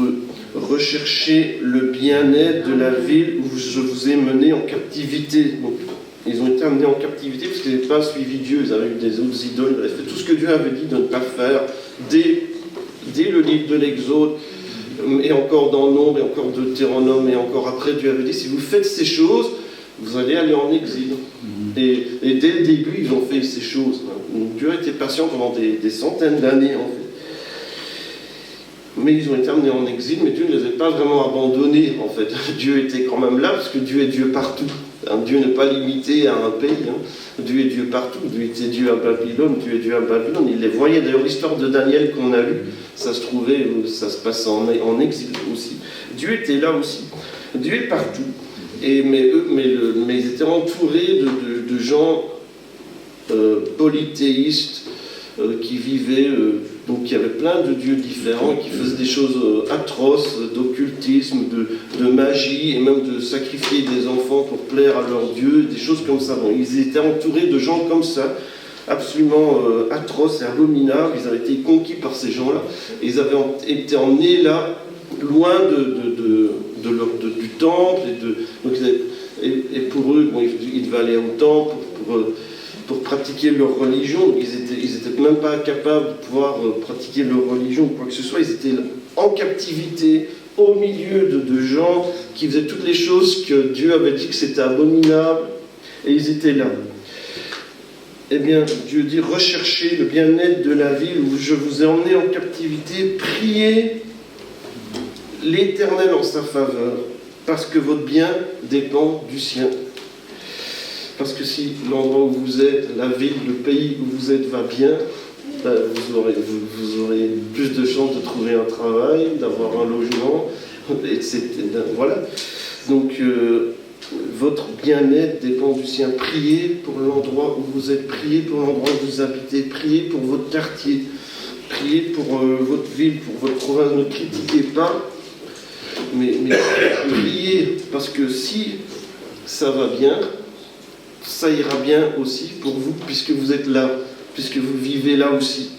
rechercher le bien-être de la ville où je vous ai mené en captivité. Donc, ils ont été amenés en captivité parce qu'ils n'avaient pas suivi Dieu, ils avaient eu des autres idoles, ils avaient fait tout ce que Dieu avait dit de ne pas faire dès le livre de l'Exode, et encore dans Nombre, et encore Deutéronome, et encore après, Dieu avait dit, si vous faites ces choses, vous allez aller en exil. Et dès le début, ils ont fait ces choses. Donc, Dieu a été patient pendant des centaines d'années, en fait. Mais ils ont été amenés en exil, mais Dieu ne les a pas vraiment abandonnés, en fait. Dieu était quand même là, parce que Dieu est Dieu partout. Dieu n'est pas limité à un pays. Dieu est Dieu partout. Dieu était Dieu à Babylone, Dieu est Dieu à Babylone. Il les voyait. D'ailleurs, l'histoire de Daniel qu'on a lue, ça se trouvait, ça se passe en exil aussi. Dieu était là aussi. Dieu est partout. Mais ils étaient entourés de gens polythéistes qui vivaient... Donc il y avait plein de dieux différents qui faisaient des choses atroces, d'occultisme, de magie, et même de sacrifier des enfants pour plaire à leur dieu, des choses comme ça. Donc, ils étaient entourés de gens comme ça, absolument atroces et abominables. Ils avaient été conquis par ces gens-là, et ils avaient été emmenés là, loin du temple. Et pour eux, bon, ils devaient aller au temple pour pratiquer leur religion. Ils n'étaient même pas capables de pouvoir pratiquer leur religion ou quoi que ce soit. Ils étaient en captivité, au milieu de gens qui faisaient toutes les choses que Dieu avait dit que c'était abominable. Et ils étaient là. Eh bien, Dieu dit, recherchez le bien-être de la ville où je vous ai emmené en captivité, priez l'Éternel en sa faveur, parce que votre bien dépend du sien. Parce que si l'endroit où vous êtes, la ville, le pays où vous êtes va bien, ben vous aurez plus de chances de trouver un travail, d'avoir un logement, etc. Voilà. Donc, votre bien-être dépend du sien. Priez pour l'endroit où vous êtes, priez pour l'endroit où vous habitez, priez pour votre quartier, priez pour votre ville, pour votre province. Ne critiquez pas, mais priez, parce que si ça va bien, ça ira bien aussi pour vous, puisque vous êtes là, puisque vous vivez là aussi.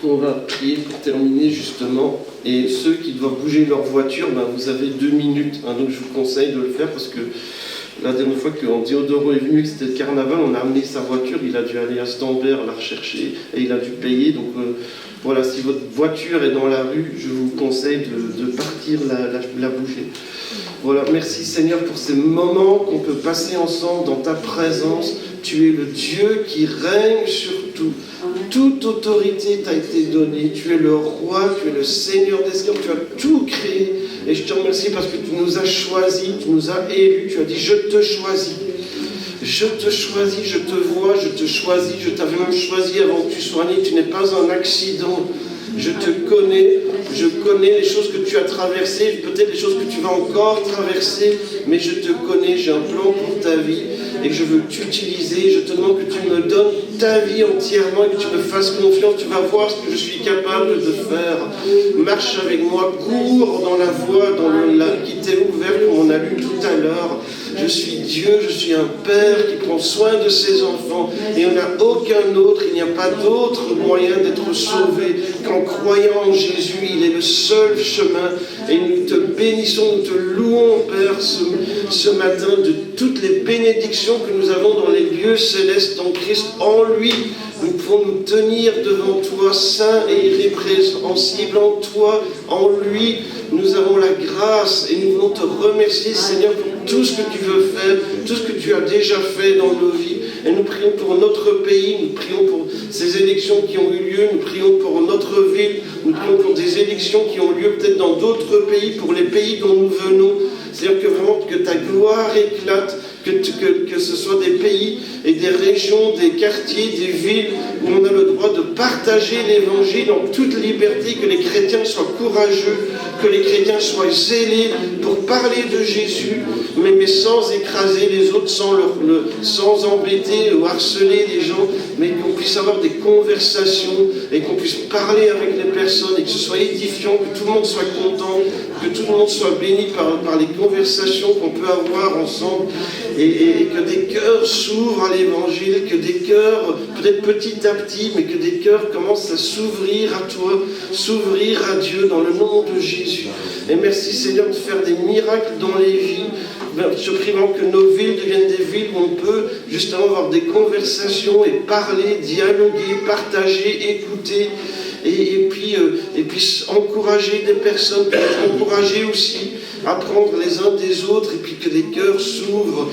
On va prier pour terminer justement. Et ceux qui doivent bouger leur voiture, ben vous avez 2 minutes. Hein, donc je vous conseille de le faire parce que la dernière fois que Diodoro est venu, que c'était le carnaval, on a amené sa voiture, il a dû aller à Stambert la rechercher et il a dû payer. Donc voilà, si votre voiture est dans la rue, je vous conseille de partir la bouger. Voilà, merci Seigneur pour ces moments qu'on peut passer ensemble dans ta présence. Tu es le Dieu qui règne sur tout. Toute autorité t'a été donnée. Tu es le roi, tu es le Seigneur des seigneurs. Tu as tout créé. Et je te remercie parce que tu nous as choisis, tu nous as élus. Tu as dit, je te choisis. Je te choisis, je te vois, je te choisis. Je t'avais même choisi avant que tu sois né. Tu n'es pas un accident. Je te connais, je connais les choses que tu as traversées, peut-être les choses que tu vas encore traverser, mais je te connais, j'ai un plan pour ta vie et je veux t'utiliser. Je te demande que tu me donnes ta vie entièrement et que tu me fasses confiance. Tu vas voir ce que je suis capable de faire. Marche avec moi, cours dans la voie qui t'est ouverte, comme on a lu tout à l'heure. Je suis Dieu, je suis un Père qui prend soin de ses enfants et il n'y en a aucun autre, il n'y a pas d'autre moyen d'être sauvé qu'en croyant en Jésus. Il est le seul chemin et nous te bénissons, nous te louons, Père, ce matin de toutes les bénédictions que nous avons dans les lieux célestes en Christ. En lui, nous pouvons nous tenir devant toi, saints et irrépréhensibles. En toi, en lui, nous avons la grâce et nous voulons te remercier, Seigneur, pour tout ce que tu veux faire, tout ce que tu as déjà fait dans nos vies. Et nous prions pour notre pays, nous prions pour ces élections qui ont eu lieu, nous prions pour notre ville, nous prions pour des élections qui ont lieu peut-être dans d'autres pays, pour les pays dont nous venons. C'est-à-dire que vraiment que ta gloire éclate, que ce soit des pays et des régions, des quartiers, des villes où on a le droit de partager l'évangile en toute liberté, que les chrétiens soient courageux, que les chrétiens soient zélés pour parler de Jésus, mais sans écraser les autres, sans embêter ou harceler les gens, mais qu'on puisse avoir des conversations et qu'on puisse parler avec les personnes et que ce soit édifiant, que tout le monde soit content, que tout le monde soit béni par les conversations qu'on peut avoir ensemble et que des cœurs s'ouvrent à l'évangile, que des cœurs, peut-être petit à petit, mais que des cœurs commencent à s'ouvrir à toi, s'ouvrir à Dieu dans le nom de Jésus. Et merci Seigneur de faire des miracles dans les vies. Je prie vraiment que nos villes deviennent des villes où on peut justement avoir des conversations et parler, dialoguer, partager, écouter. Et puis encourager des personnes, puis encourager aussi, apprendre les uns des autres, et puis que les cœurs s'ouvrent,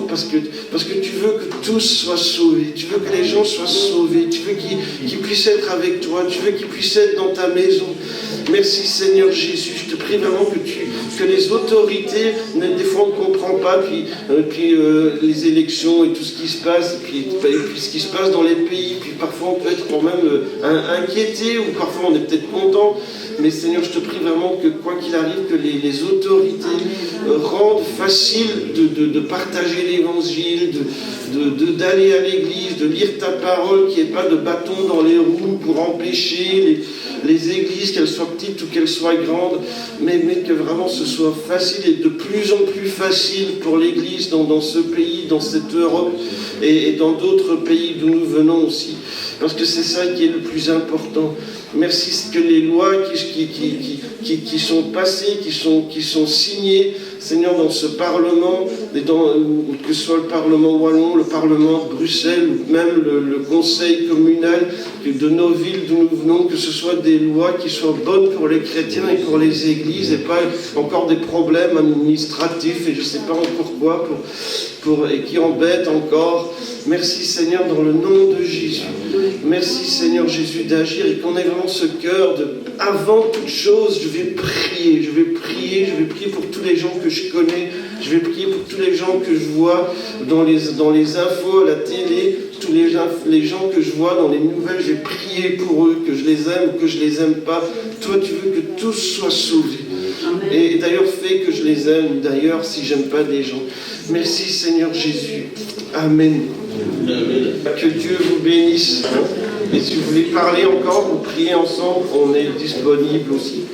parce que tu veux que tous soient sauvés, tu veux que les gens soient sauvés, tu veux qu'ils puissent être avec toi, tu veux qu'ils puissent être dans ta maison. Merci Seigneur Jésus, je te prie vraiment que les autorités, des fois on ne comprend pas, puis les élections et tout ce qui se passe, et puis ce qui se passe dans les pays, puis parfois on peut être quand même inquiété, ou parfois on est peut-être content, mais Seigneur, je te prie vraiment que quoi qu'il arrive, que les autorités rendent facile de partager l'évangile, d'aller à l'église, de lire ta parole, qu'il n'y ait pas de bâton dans les roues pour empêcher les églises, qu'elles soient petites ou qu'elles soient grandes, mais que vraiment ce soit facile et de plus en plus facile pour l'église dans ce pays, dans cette Europe et dans d'autres pays d'où nous venons aussi. Parce que c'est ça qui est le plus important. Merci que les lois qui sont passées, qui sont signées, Seigneur, dans ce Parlement, que ce soit le Parlement wallon, le Parlement de Bruxelles, ou même le Conseil communal de nos villes d'où nous venons, que ce soit des lois qui soient bonnes pour les chrétiens et pour les églises, et pas encore des problèmes administratifs, et je ne sais pas encore quoi, et qui embêtent encore. Merci Seigneur, dans le nom de Jésus. Merci Seigneur Jésus d'agir, et qu'on ait vraiment ce cœur de, avant toute chose, je vais prier pour tous les gens que je connais, je vais prier pour tous les gens que je vois dans les infos, à la télé, tous les gens que je vois dans les nouvelles, je vais prier pour eux, que je les aime ou que je les aime pas. Toi, tu veux que tous soient sauvés. Et d'ailleurs, fais que je les aime, d'ailleurs, si j'aime pas des gens. Merci Seigneur Jésus. Amen. Que Dieu vous bénisse. Et si vous voulez parler encore, vous priez ensemble, on est disponible aussi.